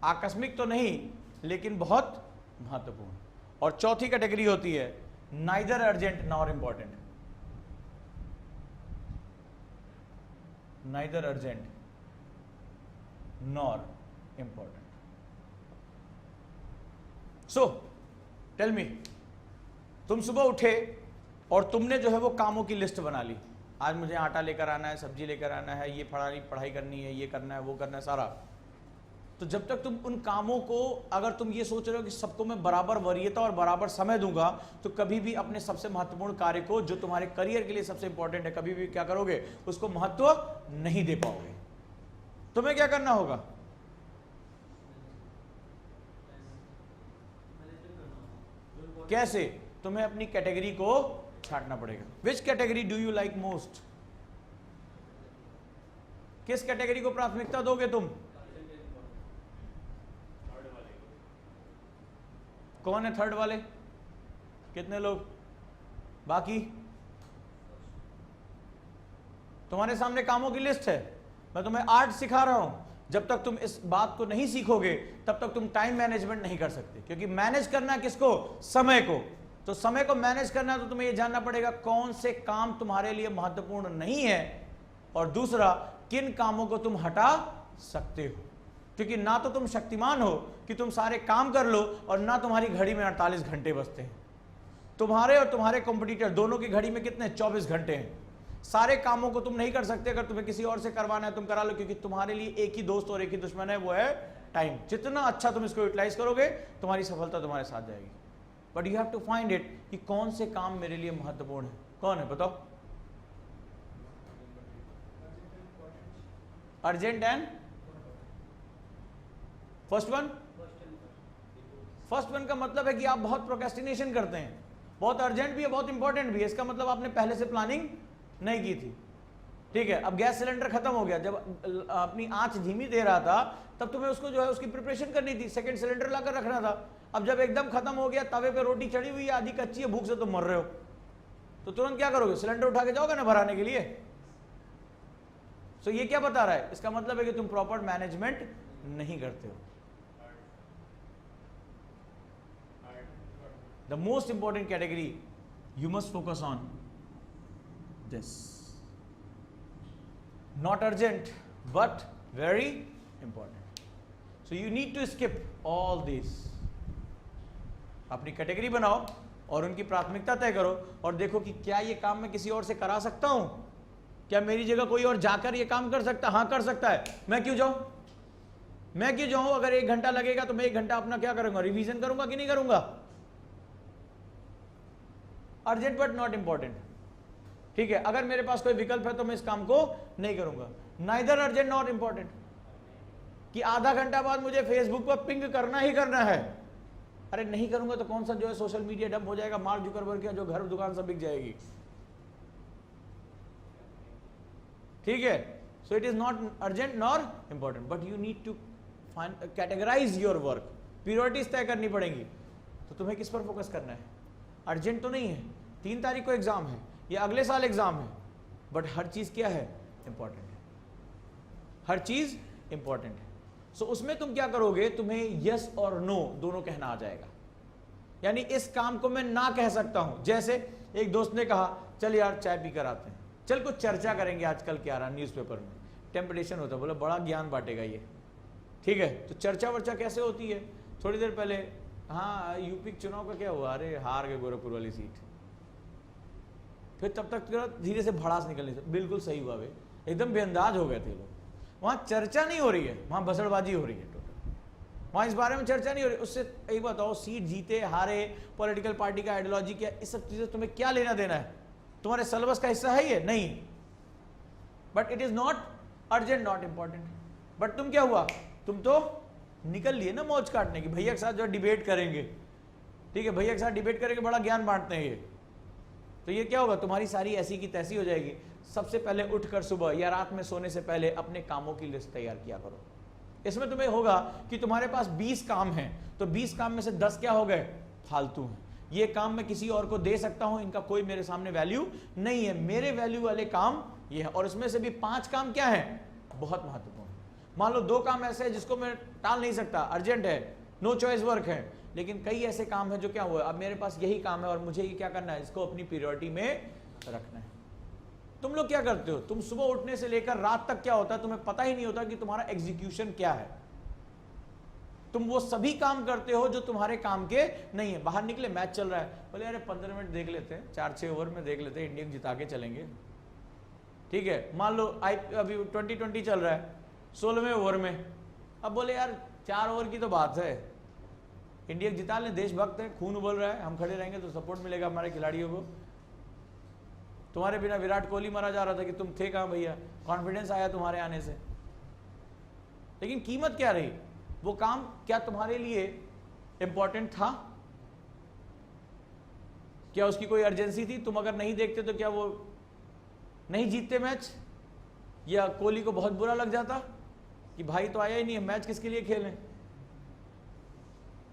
आकस्मिक तो नहीं लेकिन बहुत महत्वपूर्ण। और चौथी कैटेगरी होती है neither urgent nor important. Neither urgent nor important. So tell me, तुम सुबह उठे और तुमने जो है वो कामों की लिस्ट बना ली। आज मुझे आटा लेकर आना है, सब्जी लेकर आना है, ये पढ़ाई करनी है, ये करना है, वो करना है सारा। तो जब तक तुम उन कामों को, अगर तुम ये सोच रहे हो कि सबको मैं बराबर वरीयता और बराबर समय दूंगा, तो कभी भी अपने सबसे महत्वपूर्ण कार्य को, जो तुम्हारे करियर के लिए सबसे इंपॉर्टेंट है, कभी भी क्या करोगे, उसको महत्व नहीं दे पाओगे। तुम्हें क्या करना होगा, कैसे, तुम्हें अपनी कैटेगरी को छांटना पड़ेगा। Which category do you like most, किस कैटेगरी को प्राथमिकता दोगे तुम। कौन है थर्ड वाले, कितने लोग, बाकी तुम्हारे सामने कामों की लिस्ट है। मैं तुम्हें आर्ट सिखा रहा हूं। जब तक तुम इस बात को नहीं सीखोगे तब तक तुम टाइम मैनेजमेंट नहीं कर सकते, क्योंकि मैनेज करना है किसको, समय को। तो समय को मैनेज करना है तो तुम्हें यह जानना पड़ेगा कौन से काम तुम्हारे लिए महत्वपूर्ण नहीं है, और दूसरा किन कामों को तुम हटा सकते हो। क्योंकि ना तो तुम शक्तिमान हो कि तुम सारे काम कर लो, और ना तुम्हारी घड़ी में 48 घंटे बचते हैं। तुम्हारे और तुम्हारे कॉम्पिटिटर दोनों की घड़ी में कितने, 24 घंटे हैं। सारे कामों को तुम नहीं कर सकते। अगर तुम्हें किसी और से करवाना है तुम करा लो, क्योंकि तुम्हारे लिए एक ही दोस्त और एक ही दुश्मन है, वो है टाइम। जितना अच्छा तुम इसको यूटिलाइज करोगे, तुम्हारी सफलता तुम्हारे साथ जाएगी। But you have to find it कि कौन से काम मेरे लिए महत्वपूर्ण है। कौन है बताओ, urgent and first one. First one का मतलब है कि आप बहुत प्रोक्रेस्टिनेशन करते हैं। बहुत अर्जेंट भी है, बहुत इंपॉर्टेंट भी है, इसका मतलब आपने पहले से प्लानिंग नहीं की थी। ठीक है, अब गैस सिलेंडर खत्म हो गया, जब अपनी आंच धीमी दे रहा था तब तुम्हें उसको जो है उसकी प्रिपरेशन करनी थी, सेकंड सिलेंडर लाकर रखना था। अब जब एकदम खत्म हो गया, तवे पे रोटी चढ़ी हुई है, आधी कच्ची है, भूख से तुम मर रहे हो, तो तुरंत क्या करोगे, सिलेंडर उठा के जाओगे ना भराने के लिए। सो ये क्या बता रहा है, इसका मतलब है कि तुम प्रॉपर मैनेजमेंट नहीं करते हो। The most important category you must focus on this, not urgent but very important, so you need to skip all these। अपनी कैटेगरी बनाओ और उनकी प्राथमिकता तय करो और देखो कि क्या ये काम मैं किसी और से करा सकता हूं, क्या मेरी जगह कोई और जाकर ये काम कर सकता है, हाँ कर सकता है, मैं क्यों जाऊं, अगर 1 घंटा लगेगा तो मैं 1 घंटा अपना क्या करूंगा, रिवीजन करूंगा कि नहीं करूंगा। अर्जेंट बट नॉट इंपॉर्टेंट, ठीक है, अगर मेरे पास कोई विकल्प है तो मैं इस काम को नहीं करूंगा। नाइदर अर्जेंट नॉट इंपॉर्टेंट, कि आधा घंटा बाद मुझे फेसबुक पर पिंग करना ही करना है, अरे नहीं करूंगा तो कौन सा जो है सोशल मीडिया डंप हो जाएगा, मार्क जुकरबर्ग का जो घर दुकान सब बिक जाएगी। ठीक है, so it is not urgent nor important, but you need to categorize your work, priorities तय करनी पड़ेंगी। तो तुम्हें किस पर फोकस करना है, अर्जेंट तो नहीं है, 3 तारीख को एग्जाम है या अगले साल एग्जाम है, बट हर चीज क्या है, इंपॉर्टेंट है, हर चीज इंपॉर्टेंट है। सो उसमें तुम क्या करोगे, तुम्हें यस और नो दोनों कहना आ जाएगा, यानी इस काम को मैं ना कह सकता हूं। जैसे एक दोस्त ने कहा चल यार चाय पी कर आते हैं, चल कुछ चर्चा करेंगे आजकल क्या रहा न्यूज़पेपर में, टेम्पटेशन होता है, बोला बड़ा ज्ञान बांटेगा ये, ठीक है, तो चर्चा वर्चा कैसे होती है, थोड़ी देर पहले हाँ यूपी चुनाव का क्या हुआ, अरे हार गए गोरखपुर वाली सीट, फिर तब तक धीरे से भड़ास निकलने से, बिल्कुल सही हुआ वे, एकदम बेअंदाज हो गए थे लोग। वहां चर्चा नहीं हो रही है, वहां बसड़बाजी हो रही है टोटल, वहां इस बारे में चर्चा नहीं हो रही। उससे एक बताओ, सीट जीते हारे, पॉलिटिकल पार्टी का आइडियोलॉजी क्या, इस सब चीजें तुम्हें क्या लेना देना है, तुम्हारे सिलेबस का हिस्सा है ये नहीं। But it is not urgent not important, but तुम क्या हुआ, तुम तो निकल लिए ना मौज काटने की, भैया के साथ जो डिबेट करेंगे, ठीक है, भैया के साथ डिबेट करेंगे, बड़ा ज्ञान बांटते हैं ये, तो ये क्या होगा, तुम्हारी सारी ऐसी की तैसी हो जाएगी। सबसे पहले उठकर सुबह या रात में सोने से पहले अपने कामों की लिस्ट तैयार किया करो। इसमें तुम्हें होगा कि तुम्हारे पास 20 काम हैं, तो 20 काम में से 10 क्या हो गए, फालतू हैं, ये काम मैं किसी और को दे सकता हूं, इनका कोई मेरे सामने वैल्यू नहीं है, मेरे वैल्यू वाले काम ये है। और इसमें से भी 5 काम क्या है, बहुत महत्वपूर्ण। मान लो 2 काम ऐसे हैं जिसको मैं टाल नहीं सकता, अर्जेंट है, नो चॉइस वर्क है, लेकिन कई ऐसे काम है जो क्या हुआ, अब मेरे पास यही काम है और मुझे ये क्या करना है, इसको अपनी प्रायोरिटी में रखना है। तुम लोग क्या करते हो, तुम सुबह उठने से लेकर रात तक क्या होता है, तुम्हें पता ही नहीं होता कि तुम्हारा एग्जीक्यूशन क्या है। तुम वो सभी काम करते हो जो तुम्हारे काम के नहीं है। बाहर निकले, मैच चल रहा है, बोले अरे 15 मिनट देख लेते हैं, 4-6 ओवर में देख लेते हैं, इंडिया जिता के चलेंगे, ठीक है। मान लो अभी 2020 चल रहा है, 16वें ओवर में, अब बोले यार 4 ओवर की तो बात है, इंडिया जिता लें, देशभक्त है, खून उबल रहा है, हम खड़े रहेंगे तो सपोर्ट मिलेगा हमारे खिलाड़ियों को। तुम्हारे बिना विराट कोहली मारा जा रहा था कि तुम थे कहां भैया, कॉन्फिडेंस आया तुम्हारे आने से, लेकिन कीमत क्या रही, वो काम क्या तुम्हारे लिए इंपॉर्टेंट था, क्या उसकी कोई अर्जेंसी थी, तुम अगर नहीं देखते तो क्या वो नहीं जीतते मैच, या कोहली को बहुत बुरा लग जाता कि भाई तो आया ही नहीं है, मैच किसके लिए खेलें,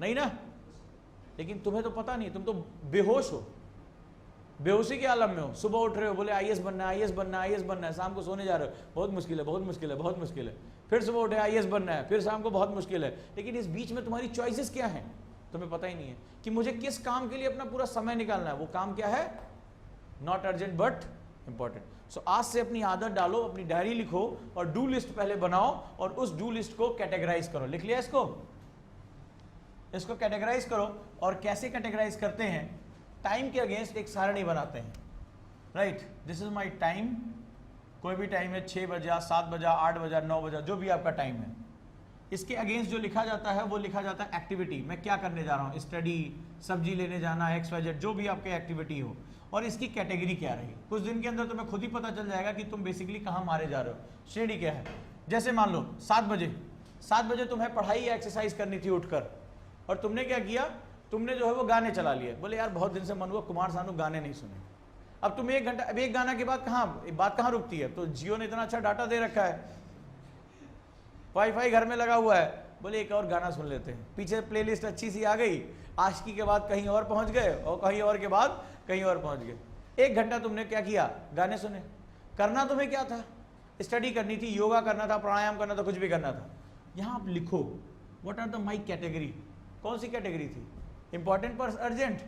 नहीं ना। लेकिन तुम्हें तो पता नहीं, तुम तो बेहोश हो, बेहोशी के आलम में हो, सुबह उठ रहे हो, बोले आईएएस बनना है, आईएएस बनना है, आईएएस बनना है, शाम को सोने जा रहे हो, बहुत मुश्किल है, बहुत मुश्किल है, बहुत मुश्किल है, फिर सुबह उठे आईएएस बनना है, फिर शाम को बहुत मुश्किल है। लेकिन इस बीच में तुम्हारी चॉइसेस क्या हैं, तुम्हें पता ही नहीं है कि मुझे किस काम के लिए अपना पूरा समय निकालना है। वो काम क्या है, नॉट अर्जेंट बट इंपॉर्टेंट। सो आज से अपनी आदत डालो, अपनी डायरी लिखो और डू लिस्ट पहले बनाओ और उस डू लिस्ट को कैटेगराइज करो। लिख लिया इसको कैटेगराइज करो। और कैसे कैटेगराइज करते हैं, टाइम के अगेंस्ट एक सारणी बनाते हैं, right, this is my time, कोई भी टाइम है, 6 बजा, 7 बजा, 8 बजा, 9 बजा, जो भी आपका टाइम है, इसके अगेंस्ट जो लिखा जाता है वो लिखा जाता है एक्टिविटी, मैं क्या करने जा रहा हूँ, स्टडी, सब्जी लेने जाना, XYZ, जो भी आपकी एक्टिविटी हो, और इसकी कैटेगरी क्या रही। कुछ दिन के अंदर तुम्हें खुद ही पता चल जाएगा कि तुम बेसिकली कहाँ मारे जा रहे हो, श्रेणी क्या है। जैसे मान लो 7 बजे तुम्हें पढ़ाई या एक्सरसाइज करनी थी उठकर, और तुमने क्या किया, तुमने जो है वो गाने चला लिए, बोले यार बहुत दिन से मन हुआ कुमार सानू गाने नहीं सुने। अब तुम 1 घंटा, अब एक गाना के बाद बात कहाँ रुकती है? तो जियो ने इतना अच्छा डाटा दे रखा है, वाईफाई घर में लगा हुआ है, बोले एक और गाना सुन लेते हैं, पीछे प्लेलिस्ट अच्छी सी आ गई, आशिकी के बाद कहीं और पहुंच गए और कहीं और के बाद कहीं और पहुंच गए। 1 घंटा तुमने क्या किया? गाने सुने। करना तुम्हें क्या था? स्टडी करनी थी, योगा करना था, प्राणायाम करना था, कुछ भी करना था। यहां आप लिखो what are the my category. कौन सी कैटेगरी थी? इंपॉर्टेंट पर urgent?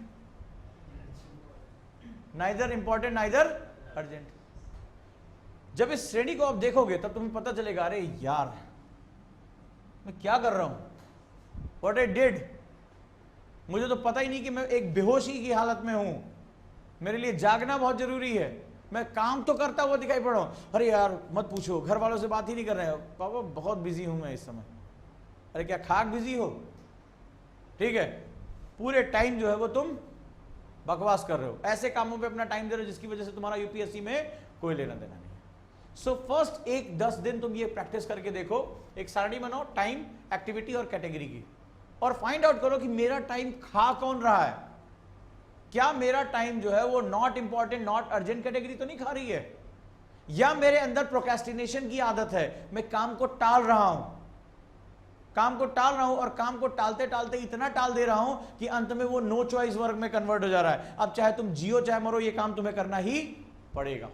Neither important neither urgent. जब इस श्रेणी को आप देखोगे तब तुम्हें पता चलेगा, अरे यार मैं क्या कर रहा हूं, व्हाट आई डिड, मुझे तो पता ही नहीं कि मैं एक बेहोशी की हालत में हूं, मेरे लिए जागना बहुत जरूरी है, मैं काम तो करता हुआ दिखाई पड़ रहा हूं, अरे यार मत पूछो, घर वालों से बात ही नहीं कर रहे हो, पापा बहुत बिजी हूं मैं इस समय। अरे क्या खाक बिजी हो? ठीक है, पूरे टाइम जो है वो तुम बकवास कर रहे हो, ऐसे कामों पे अपना टाइम दे रहे हो जिसकी वजह से तुम्हारा यूपीएससी में कोई लेना देना नहीं। सो फर्स्ट 10 दिन तुम ये प्रैक्टिस करके देखो, एक सारणी बनाओ टाइम, एक्टिविटी और कैटेगरी की, और फाइंड आउट करो कि मेरा टाइम खा कौन रहा है। क्या मेरा टाइम जो है वो not important not urgent category तो नहीं खा रही है, या मेरे अंदर प्रोक्रेस्टिनेशन की आदत है, मैं काम को टाल रहा हूं, और काम को टालते टालते इतना टाल दे रहा हूं कि अंत में वो नो चॉइस वर्क में कन्वर्ट हो जा रहा है। अब चाहे तुम जियो चाहे मरो, ये काम तुम्हें करना ही पड़ेगा।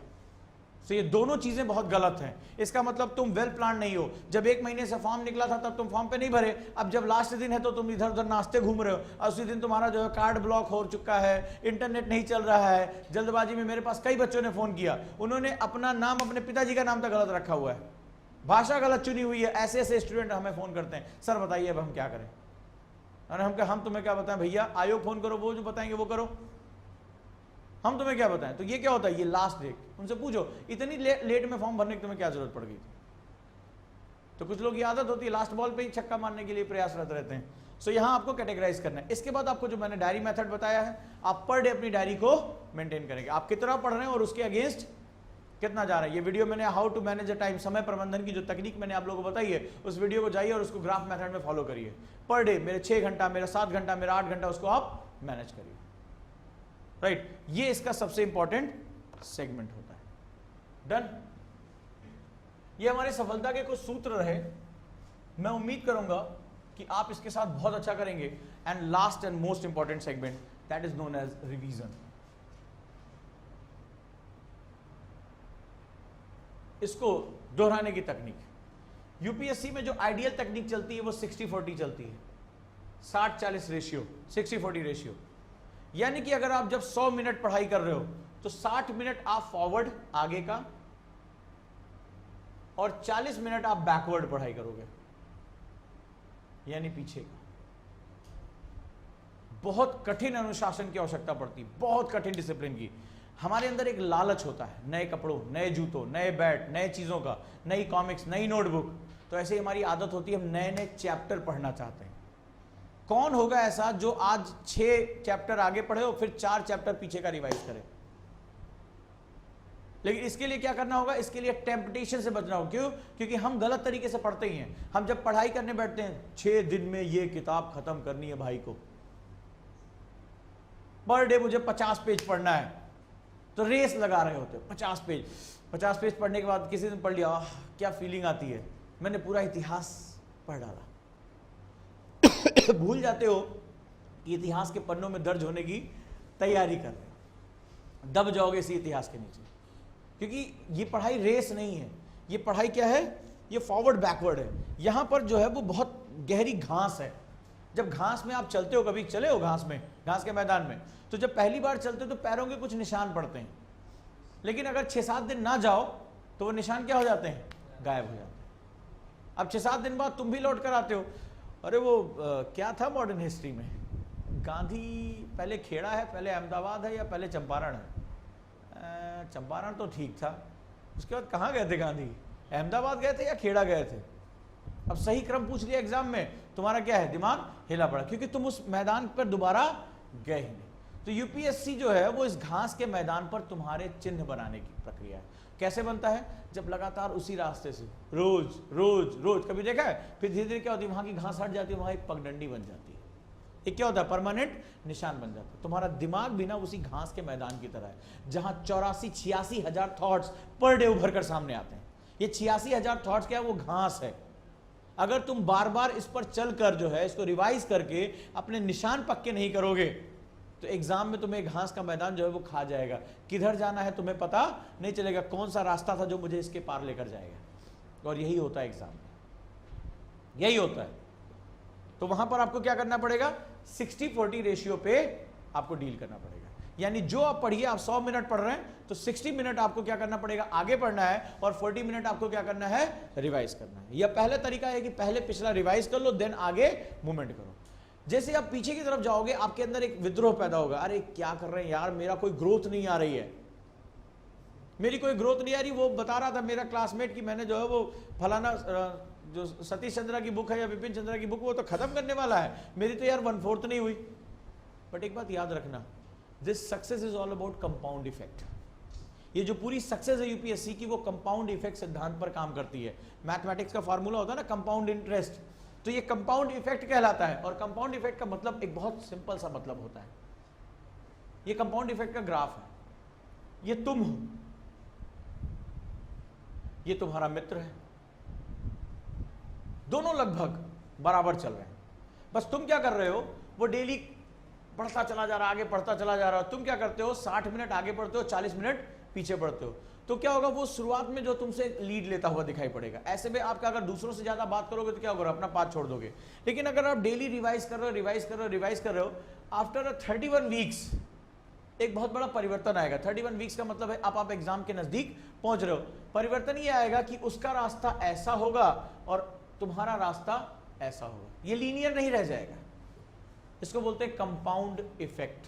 तो ये दोनों चीजें बहुत गलत हैं। इसका मतलब तुम वेल प्लान नहीं हो। जब 1 महीने से फॉर्म निकला था तब तुम फॉर्म पे नहीं भरे, अब जब लास्ट दिन है तो तुम इधर उधर नाचते घूम रहे हो, और उसी दिन तुम्हारा जो है कार्ड ब्लॉक हो चुका है, इंटरनेट नहीं चल रहा है, जल्दबाजी में। मेरे पास कई बच्चों ने फोन किया, उन्होंने अपना नाम अपने पिताजी का नाम तक गलत रखा हुआ है, भाषा गलत चुनी हुई है। ऐसे ऐसे स्टूडेंट हमें फोन करते हैं, सर बताइए अब हम क्या करें। अरे हम तुम्हें क्या बताएं भैया, आयोग फोन करो, वो जो बताएंगे वो करो, हम तुम्हें क्या बताएं। तो ये क्या होता है, ये लास्ट डेट, उनसे पूछो इतनी लेट में फॉर्म भरने की तुम्हें क्या जरूरत पड़ गई थी। तो कुछ लोग की आदत होती है लास्ट बॉल पे ही छक्का मारने के लिए प्रयासरत रहते हैं। सो यहां आपको कैटेगराइज करना है। इसके बाद आपको जो मैंने डायरी मेथड बताया है, आप पर डे अपनी डायरी को मेंटेन करेंगे, आप कितना पढ़ रहे हैं और उसके अगेंस्ट कितना जा रहा है। ये वीडियो मैंने how to manage a time, समय प्रबंधन की जो तकनीक मैंने आप लोगों को बताई है, उस वीडियो को जाइए और उसको ग्राफ मेथड में फॉलो करिए। पर डे मेरे 6 घंटा, मेरा 7 घंटा, मेरा 8 घंटा, उसको आप मैनेज करिए। राइट, ये इसका सबसे इंपॉर्टेंट सेगमेंट होता है। डन। ये हमारी सफलता के कुछ सूत्र रहे। मैं उम्मीद करूंगा कि आप इसके साथ बहुत अच्छा करेंगे। And last and most important segment, that is known as revision. इसको दोहराने की तकनीक। यूपीएससी में जो आइडियल तकनीक चलती है वो 60-40 चलती है, 60-40 रेशियो, 60-40 रेशियो। यानी कि अगर आप जब 100 मिनट पढ़ाई कर रहे हो तो 60 मिनट आप फॉरवर्ड आगे का और 40 मिनट आप बैकवर्ड पढ़ाई करोगे, यानी पीछे का। बहुत कठिन अनुशासन की आवश्यकता पड़ती, बहुत कठिन डिसिप्लिन की। हमारे अंदर एक लालच होता है नए कपड़ों, नए जूतों, नए बैट, नए चीजों का, नई कॉमिक्स, नई नोटबुक। तो ऐसे ही हमारी आदत होती है, हम नए नए चैप्टर पढ़ना चाहते हैं। कौन होगा ऐसा जो आज 6 चैप्टर आगे पढ़े और फिर 4 चैप्टर पीछे का रिवाइज करे। लेकिन इसके लिए क्या करना होगा, इसके लिए टेम्पटेशन से बचना होगा। क्यों? क्योंकि हम गलत तरीके से पढ़ते ही हैं। हम जब पढ़ाई करने बैठते हैं, 6 दिन में ये किताब खत्म करनी है भाई को, पर डे मुझे 50 पेज पढ़ना है, तो रेस लगा रहे होते हो। 50 पेज पढ़ने के बाद किसी दिन पढ़ लिया, क्या फीलिंग आती है, मैंने पूरा इतिहास पढ़ डाला। भूल जाते हो कि इतिहास के पन्नों में दर्ज होने की तैयारी कर रहे हो, दब जाओगे इसी इतिहास के नीचे। क्योंकि ये पढ़ाई रेस नहीं है, ये पढ़ाई क्या है, ये फॉरवर्ड बैकवर्ड है। यहां पर जो है वो बहुत गहरी घास है। जब घास में आप चलते हो, कभी चले हो घास में, घास के मैदान में, तो जब पहली बार चलते हो तो पैरों के कुछ निशान पड़ते हैं। लेकिन अगर 6-7 दिन ना जाओ तो वो निशान क्या हो जाते हैं, गायब हो जाते हैं। अब 6-7 दिन बाद तुम भी लौट कर आते हो, अरे वो क्या था मॉडर्न हिस्ट्री में, गांधी पहले खेड़ा है, पहले अहमदाबाद है, या पहले चंपारण है। चंपारण तो ठीक था, उसके बाद कहाँ गए थे गांधी, अहमदाबाद गए थे या खेड़ा गए थे। अब सही क्रम पूछ लिया एग्जाम में, तुम्हारा क्या है, दिमाग हिला पड़ा, क्योंकि तुम उस मैदान पर दोबारा गए ही नहीं। तो यूपीएससी जो है वो इस घास के मैदान पर तुम्हारे चिन्ह बनाने की प्रक्रिया है। कैसे बनता है, जब लगातार उसी रास्ते से रोज रोज रोज, कभी देखा है, फिर धीरे धीरे क्या होती है, वहां की घास हट जाती है, वहां एक पगडंडी बन जाती है। एक क्या होता है, परमानेंट निशान बन जाता है। तुम्हारा दिमाग भी ना उसी घास के मैदान की तरह है जहां 84-86 हजार थॉट्स पर डे उभर कर सामने आते हैं। ये 86 हजार थॉट्स क्या है, वो घास है। अगर तुम बार बार इस पर चलकर जो है इसको रिवाइज करके अपने निशान पक्के नहीं करोगे तो एग्जाम में तुम्हें घास का मैदान जो है वो खा जाएगा। किधर जाना है तुम्हें पता नहीं चलेगा, कौन सा रास्ता था जो मुझे इसके पार लेकर जाएगा। और यही होता है एग्जाम में, यही होता है। तो वहां पर आपको क्या करना पड़ेगा, 60-40 रेशियो पे आपको डील करना पड़ेगा। यानी जो आप पढ़िए, आप 100 मिनट पढ़ रहे हैं तो 60 मिनट आपको क्या करना पड़ेगा, आगे पढ़ना है, और 40 मिनट आपको क्या करना है, रिवाइज करना है। यह पहले तरीका है कि पहले पिछला रिवाइज कर लो, देन आगे मूवमेंट करो। जैसे आप पीछे की तरफ जाओगे आपके अंदर एक विद्रोह पैदा होगा, अरे क्या कर रहे हैं यार, मेरा कोई ग्रोथ नहीं आ रही है, मेरी कोई ग्रोथ नहीं आ रही। वो बता रहा था मेरा क्लासमेट कि मैंने जो है वो फलाना जो सतीश चंद्रा की बुक है या विपिन चंद्रा की बुक, वो तो खत्म करने वाला है, मेरी तो यार 1/4 नहीं हुई। बट एक बात याद रखना, this success is all about compound effect. ये जो पूरी सक्सेस है यूपीएससी की, वो कंपाउंड इफेक्ट सिद्धांत पर काम करती है। मैथमेटिक्स का फॉर्मूला होता है ना, कंपाउंड इंटरेस्ट, तो ये कंपाउंड इफेक्ट कहलाता है। और कंपाउंड इफेक्ट का मतलब एक बहुत सिंपल सा मतलब होता है, ये कंपाउंड इफेक्ट का ग्राफ है। ये तुम हो, ये तुम्हारा मित्र है, दोनों लगभग बराबर चल रहे हैं। बस तुम क्या कर रहे हो, वो डेली बढ़ता चला जा रहा है, आगे बढ़ता चला जा रहा है। तुम क्या करते हो, 60 मिनट आगे बढ़ते हो, 40 मिनट पीछे बढ़ते हो। तो क्या होगा, वो शुरुआत में जो तुमसे लीड लेता हुआ दिखाई पड़ेगा। ऐसे में आपका अगर दूसरों से ज्यादा बात करोगे तो क्या होगा, अपना पाथ छोड़ दोगे। लेकिन अगर आप डेली रिवाइज कर रहे हो, रिवाइज कर रहे हो, रिवाइज कर रहे हो, आफ्टर 31 वीक्स एक बहुत बड़ा परिवर्तन आएगा। 31 वीक्स का मतलब है आप एग्जाम के नजदीक पहुंच रहे हो। परिवर्तन ये आएगा कि उसका रास्ता ऐसा होगा और तुम्हारा रास्ता ऐसा होगा, ये लीनियर नहीं रह जाएगा। इसको बोलते हैं कंपाउंड इफेक्ट,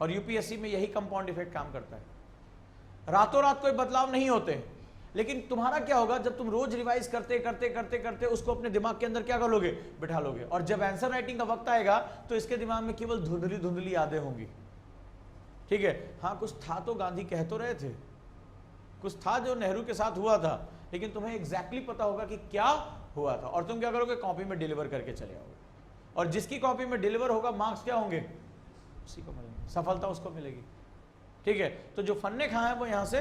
और यूपीएससी में यही कंपाउंड इफेक्ट काम करता है। रातों रात कोई बदलाव नहीं होते, लेकिन तुम्हारा क्या होगा, जब तुम रोज रिवाइज करते करते करते करते उसको अपने दिमाग के अंदर क्या कर लोगे, बिठा लोगे। और जब आंसर राइटिंग का वक्त आएगा तो इसके दिमाग में केवल धुंधली धुंधली यादें होंगी। ठीक है, हाँ कुछ था तो गांधी कह तो रहे थे, कुछ था जो नेहरू के साथ हुआ था, लेकिन तुम्हें एग्जैक्टली पता होगा कि क्या हुआ था। और तुम क्या करोगे, कॉपी में डिलीवर करके चले आओगे। और जिसकी कॉपी में डिलीवर होगा, मार्क्स क्या होंगे, उसी को मिलेंगे, सफलता उसको मिलेगी। ठीक है, तो जो फन्ने खाए हैं वो यहां से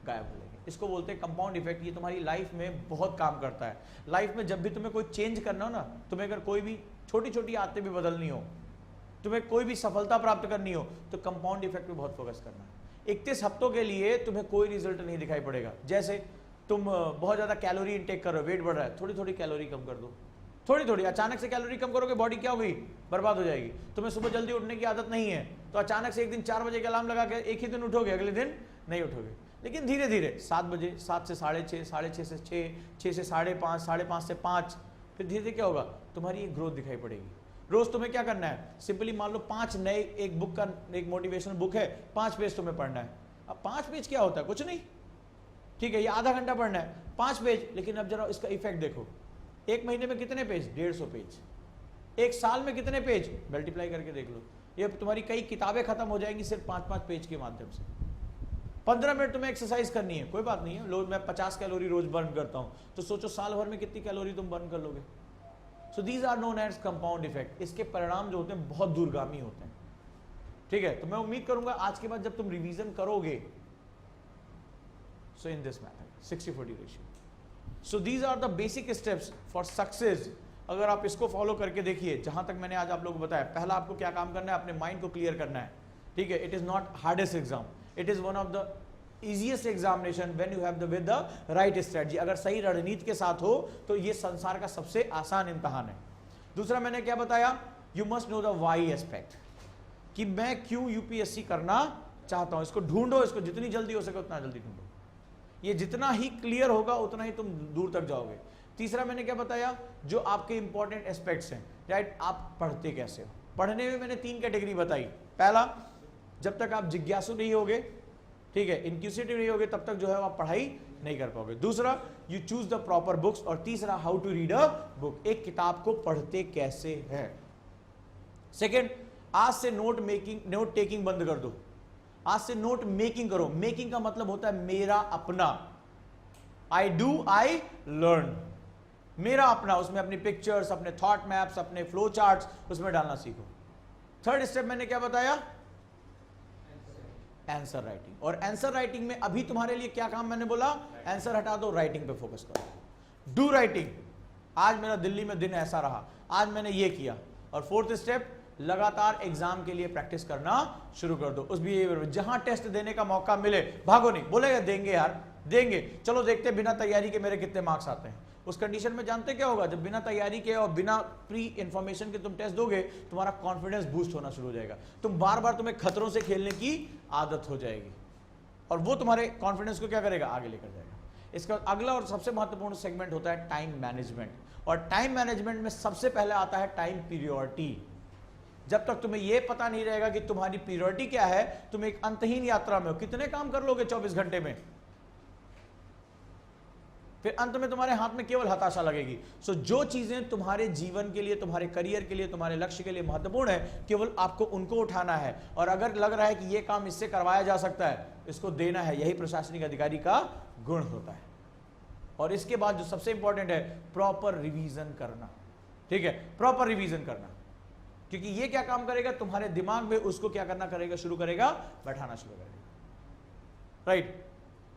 गायब हो जाएंगे। इसको बोलते हैं कंपाउंड इफेक्ट। ये तुम्हारी लाइफ में बहुत काम करता है। लाइफ में जब भी तुम्हें कोई चेंज करना हो ना, तुम्हें अगर कोई भी छोटी छोटी आदतें भी बदलनी हो, तुम्हें कोई भी सफलता प्राप्त करनी हो, तो कंपाउंड इफेक्ट पे बहुत फोकस करना है। 31 हफ्तों के लिए तुम्हें कोई रिजल्ट नहीं दिखाई पड़ेगा। जैसे तुम बहुत ज्यादा कैलोरी इंटेक कर रहे हो, वेट बढ़ रहा है, थोड़ी थोड़ी कैलोरी कम कर दो, थोड़ी थोड़ी। अचानक से कैलोरी कम करोगे, बॉडी क्या होगी, बर्बाद हो जाएगी। तुम्हें सुबह जल्दी उठने की आदत नहीं है, तो अचानक से एक दिन 4 बजे का अलार्म लगा के एक ही दिन उठोगे, अगले दिन नहीं उठोगे। लेकिन धीरे धीरे 7 बजे, 7 से 6:30, 6:30 से 6, 6 से 5:30, 5:30 से 5, फिर धीरे धीरे क्या होगा, तुम्हारी एक ग्रोथ दिखाई पड़ेगी। रोज तुम्हें क्या करना है, सिंपली मान लो 5 नए, एक बुक का, एक मोटिवेशनल बुक है, 5 पेज तुम्हें पढ़ना है। अब 5 पेज क्या होता है, कुछ नहीं, ठीक है, ये आधा घंटा पढ़ना है, 5 पेज। लेकिन अब जरा इसका इफेक्ट देखो, एक महीने में कितने पेज, 150 पेज। एक साल में कितने पेज, मल्टीप्लाई करके देख लो। ये तुम्हारी कई किताबें खत्म हो जाएंगी सिर्फ 5-5 पेज के माध्यम से। 15 मिनट तुम्हें एक्सरसाइज करनी है, कोई बात नहीं है, रोज मैं 50 कैलोरी रोज बर्न करता हूं, तो सोचो साल भर में कितनी कैलोरी तुम बर्न कर लोगे। So these are known as compound effect. इसके परिणाम जो होते हैं बहुत दूरगामी होते हैं। ठीक है, तो मैं उम्मीद करूंगा आज के बाद जब तुम रिवीजन करोगे, so in this method 60-40 ratio. So these are the basic steps for success. अगर आप इसको फॉलो करके देखिए, जहां तक मैंने आज आप लोगों को बताया, पहला आपको क्या काम करना है, अपने माइंड को क्लियर करना है। ठीक है, it is not hardest exam, it is one of the easiest examination when you have the with the right strategy। अगर सही रणनीति के साथ हो तो ये संसार का सबसे आसान इम्तिहान है। दूसरा मैंने क्या बताया, you must know the why aspect, कि मैं क्यों यूपीएससी करना चाहता हूं। इसको ढूंढो, इसको जितनी जल्दी हो सके उतना जल्दी ढूंढो। ये जितना ही क्लियर होगा उतना ही तुम दूर तक जाओगे। तीसरा मैंने क्या बताया, जो आपके इंपॉर्टेंट एस्पेक्ट्स हैं, राइट, आप पढ़ते कैसे हो। पढ़ने में मैंने 3 कैटेगरी बताई। पहला, जब तक आप जिज्ञासु नहीं होगे, ठीक है, इंक्यूसिटिव नहीं होगे, तब तक जो है आप पढ़ाई नहीं कर पाओगे। दूसरा, you choose the proper books. और तीसरा, how to read a book, एक किताब को पढ़ते कैसे है। सेकेंड, आज से नोट टेकिंग बंद कर दो, आज से नोट मेकिंग करो। मेकिंग का मतलब होता है मेरा अपना, आई डू आई लर्न। मेरा अपना, उसमें अपनी पिक्चर्स, अपने थॉट मैप्स, अपने फ्लो चार्ट्स उसमें डालना सीखो। थर्ड स्टेप मैंने क्या बताया? Answer writing. और आंसर राइटिंग में अभी तुम्हारे लिए क्या काम मैंने बोला? आंसर हटा दो, राइटिंग पे फोकस करो, डू राइटिंग। आज मेरा दिल्ली में दिन ऐसा रहा, आज मैंने ये किया। और फोर्थ स्टेप, लगातार एग्जाम के लिए प्रैक्टिस करना शुरू कर दो। उस बिहेवियर में जहां टेस्ट देने का मौका मिले भागो नहीं, बोलेगा देंगे यार देंगे, चलो देखते बिना तैयारी के मेरे कितने मार्क्स आते हैं। उस कंडीशन में जानते क्या होगा? जब बिना तैयारी के और बिना प्री इंफॉर्मेशन के तुम टेस्ट दोगे, तुम्हारा कॉन्फिडेंस बूस्ट होना शुरू हो जाएगा। तुम बार बार तुम्हें खतरों से खेलने की आदत हो जाएगी और वो तुम्हारे कॉन्फिडेंस को क्या करेगा? आगे लेकर जाएगा। इसका अगला और सबसे महत्वपूर्ण सेगमेंट होता है टाइम मैनेजमेंट। और टाइम मैनेजमेंट में सबसे पहले आता है टाइम पीरियोरिटी। जब तक तुम्हें यह पता नहीं रहेगा कि तुम्हारी पीरियोरिटी क्या है, तुम एक अंतहीन यात्रा में हो। कितने काम कर लोगे 24 घंटे में? फिर अंत में तुम्हारे हाथ में केवल हताशा लगेगी। सो जो चीजें तुम्हारे जीवन के लिए, तुम्हारे करियर के लिए, तुम्हारे लक्ष्य के लिए महत्वपूर्ण है, केवल आपको उनको उठाना है। और अगर लग रहा है कि यह काम इससे करवाया जा सकता है, इसको देना है। यही प्रशासनिक अधिकारी का गुण होता है। और इसके बाद जो सबसे इंपॉर्टेंट है, प्रॉपर रिवीजन करना। ठीक है, प्रॉपर रिवीजन करना, क्योंकि ये क्या काम करेगा? तुम्हारे दिमाग में उसको क्या करना करेगा? शुरू करेगा, बैठाना शुरू करेगा। राइट।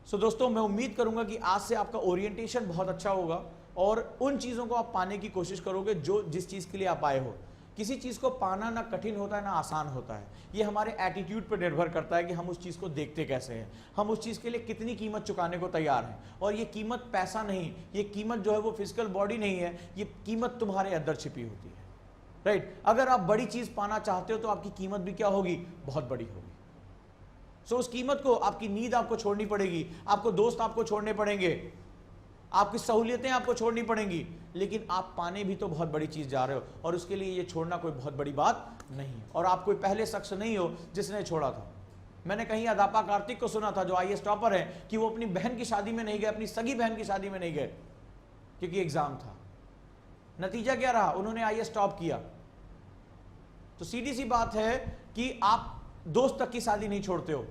सो दोस्तों, मैं उम्मीद करूंगा कि आज से आपका ओरिएंटेशन बहुत अच्छा होगा और उन चीजों को आप पाने की कोशिश करोगे जो जिस चीज के लिए आप आए हो। किसी चीज को पाना ना कठिन होता है ना आसान होता है। ये हमारे एटीट्यूड पर निर्भर करता है कि हम उस चीज को देखते कैसे हैं, हम उस चीज के लिए कितनी कीमत चुकाने को तैयार हैं। और ये कीमत पैसा नहीं, ये कीमत जो है वो फिजिकल बॉडी नहीं है, ये कीमत तुम्हारे अंदर छिपी होती है। राइट। अगर आप बड़ी चीज पाना चाहते हो तो आपकी कीमत भी क्या होगी? बहुत बड़ी होगी। सो उस कीमत को, आपकी नींद आपको छोड़नी पड़ेगी, आपको दोस्त आपको छोड़ने पड़ेंगे, आपकी सहूलियतें आपको छोड़नी पड़ेंगी, लेकिन आप पाने भी तो बहुत बड़ी चीज जा रहे हो। और उसके लिए ये छोड़ना कोई बहुत बड़ी बात नहीं है। और आप कोई पहले शख्स नहीं हो जिसने छोड़ा था। मैंने कहीं अदापा कार्तिक को सुना था, जो आईएएस टॉपर है, कि वो अपनी बहन की शादी में नहीं गए, अपनी सगी बहन की शादी में नहीं गए क्योंकि एग्जाम था। नतीजा क्या रहा? उन्होंने आईएएस टॉप किया। तो सीधी सी बात है कि आप दोस्त तक की शादी नहीं छोड़ते हो।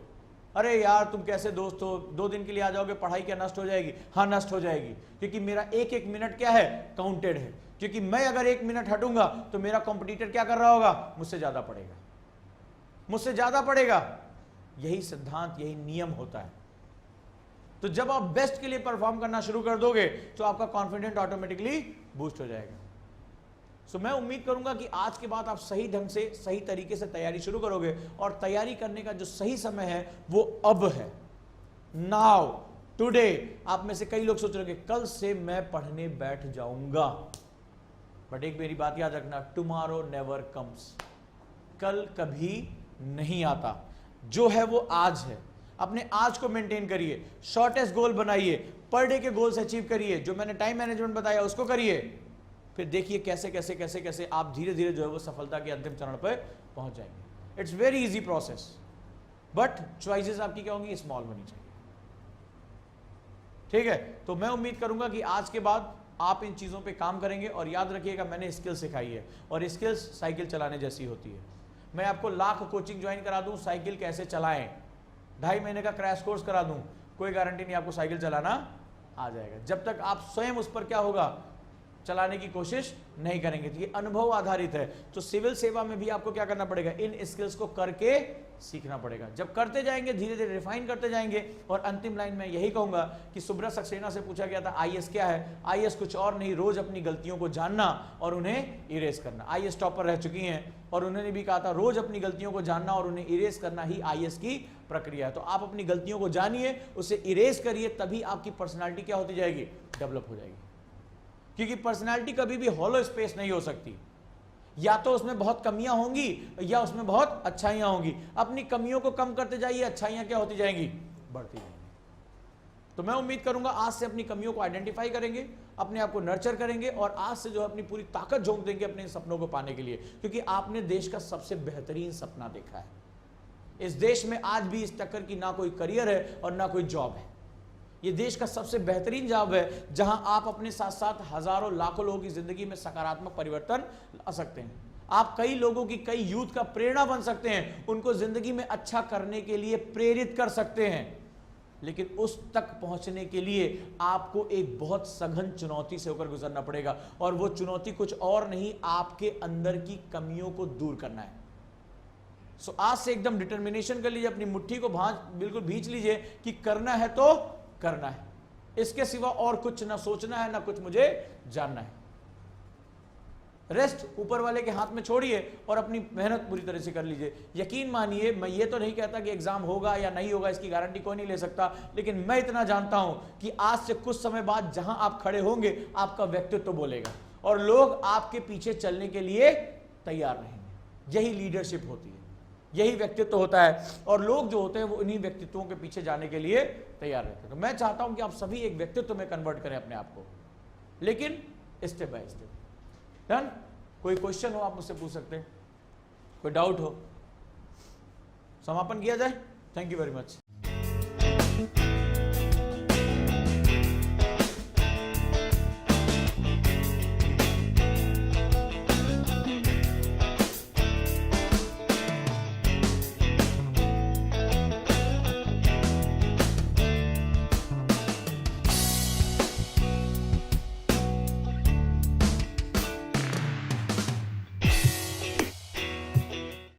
अरे यार तुम कैसे दोस्त हो, 2 दिन के लिए आ जाओगे, पढ़ाई क्या नष्ट हो जाएगी? हाँ नष्ट हो जाएगी, क्योंकि मेरा एक एक मिनट क्या है? काउंटेड है। क्योंकि मैं अगर 1 मिनट हटूंगा तो मेरा कॉम्पिटिटर क्या कर रहा होगा? मुझसे ज्यादा पढ़ेगा, मुझसे ज्यादा पढ़ेगा। यही सिद्धांत, यही नियम होता है। तो जब आप बेस्ट के लिए परफॉर्म करना शुरू कर दोगे तो आपका कॉन्फिडेंट ऑटोमेटिकली बूस्ट हो जाएगा। सो मैं उम्मीद करूंगा कि आज के बाद आप सही ढंग से, सही तरीके से तैयारी शुरू करोगे। और तैयारी करने का जो सही समय है वो अब है, नाउ, टुडे। आप में से कई लोग सोच रहे होंगे कल से मैं पढ़ने बैठ जाऊंगा, बट एक मेरी बात याद रखना, टुमारो नेवर कम्स। कल कभी नहीं आता। जो है वो आज है। अपने आज को मेंटेन करिए, शॉर्टेस्ट गोल बनाइए, पर डे के गोल्स अचीव करिए, जो मैंने टाइम मैनेजमेंट बताया उसको करिए। फिर देखिए कैसे कैसे कैसे कैसे आप धीरे धीरे जो है वो सफलता के अंतिम चरण पर पहुंच जाएंगे। It's very easy process, but choices आपकी क्या होंगी? स्मॉल होनी चाहिए। ठीक है, तो मैं उम्मीद करूंगा कि आज के बाद आप इन चीजों पे काम करेंगे। और याद रखिएगा, मैंने स्किल सिखाई है और स्किल्स साइकिल चलाने जैसी होती है। मैं आपको लाख कोचिंग ज्वाइन करा दूं साइकिल कैसे चलाएं, 2.5 महीने का क्रैश कोर्स करा दूं, कोई गारंटी नहीं आपको साइकिल चलाना आ जाएगा, जब तक आप स्वयं उस पर क्या होगा? चलाने की कोशिश नहीं करेंगे। तो ये अनुभव आधारित है। तो सिविल सेवा में भी आपको क्या करना पड़ेगा? इन स्किल्स को करके सीखना पड़ेगा। जब करते जाएंगे, धीरे धीरे रिफाइन करते जाएंगे। और अंतिम लाइन में यही कहूंगा कि सुब्रत सक्सेना से पूछा गया था आईएएस क्या है? आईएएस कुछ और नहीं, रोज अपनी गलतियों को जानना और उन्हें इरेज करना। आईएएस टॉपर रह चुकी हैं और उन्होंने भी कहा था रोज अपनी गलतियों को जानना और उन्हें इरेज करना ही आईएएस की प्रक्रिया है। तो आप अपनी गलतियों को जानिए, उसे इरेज करिए, तभी आपकी पर्सनालिटी क्या होती जाएगी? डेवलप हो जाएगी। क्योंकि पर्सनालिटी कभी भी हॉलो स्पेस नहीं हो सकती। या तो उसमें बहुत कमियां होंगी या उसमें बहुत अच्छाइयां होंगी। अपनी कमियों को कम करते जाइए, अच्छाइयां क्या होती जाएंगी? बढ़ती जाएंगी। तो मैं उम्मीद करूंगा आज से अपनी कमियों को आइडेंटिफाई करेंगे, अपने आप को नर्चर करेंगे और आज से जो है अपनी पूरी ताकत झोंक देंगे अपने सपनों को पाने के लिए। क्योंकि आपने देश का सबसे बेहतरीन सपना देखा है। इस देश में आज भी इस टक्कर की ना कोई करियर है और ना कोई जॉब है। ये देश का सबसे बेहतरीन जॉब है जहां आप अपने साथ साथ हजारों लाखों लोगों की जिंदगी में सकारात्मक परिवर्तन ला सकते हैं। आप कई लोगों की, कई यूथ का प्रेरणा बन सकते हैं, उनको जिंदगी में अच्छा करने के लिए प्रेरित कर सकते हैं। लेकिन उस तक पहुंचने के लिए आपको एक बहुत सघन चुनौती से होकर गुजरना पड़ेगा, और वो चुनौती कुछ और नहीं, आपके अंदर की कमियों को दूर करना है। सो आज से एकदम डिटर्मिनेशन कर लीजिए, अपनी मुट्ठी को बिल्कुल भींच लीजिए कि करना है तो करना है, इसके सिवा और कुछ ना सोचना है, ना कुछ मुझे जानना है। रेस्ट ऊपर वाले के हाथ में छोड़िए और अपनी मेहनत पूरी तरह से कर लीजिए। यकीन मानिए, मैं ये तो नहीं कहता कि एग्जाम होगा या नहीं होगा, इसकी गारंटी कोई नहीं ले सकता, लेकिन मैं इतना जानता हूं कि आज से कुछ समय बाद जहां आप खड़े होंगे आपका व्यक्तित्व बोलेगा और लोग आपके पीछे चलने के लिए तैयार रहेंगे। यही लीडरशिप होती है, यही व्यक्तित्व होता है, और लोग जो होते हैं वो इन्हीं व्यक्तित्वों के पीछे जाने के लिए तैयार रहते हैं। तो मैं चाहता हूं कि आप सभी एक व्यक्तित्व में कन्वर्ट करें अपने आप को, लेकिन स्टेप बाय स्टेप। डन? कोई क्वेश्चन हो आप मुझसे पूछ सकते हैं, कोई डाउट हो? समापन किया जाए। Thank you very much.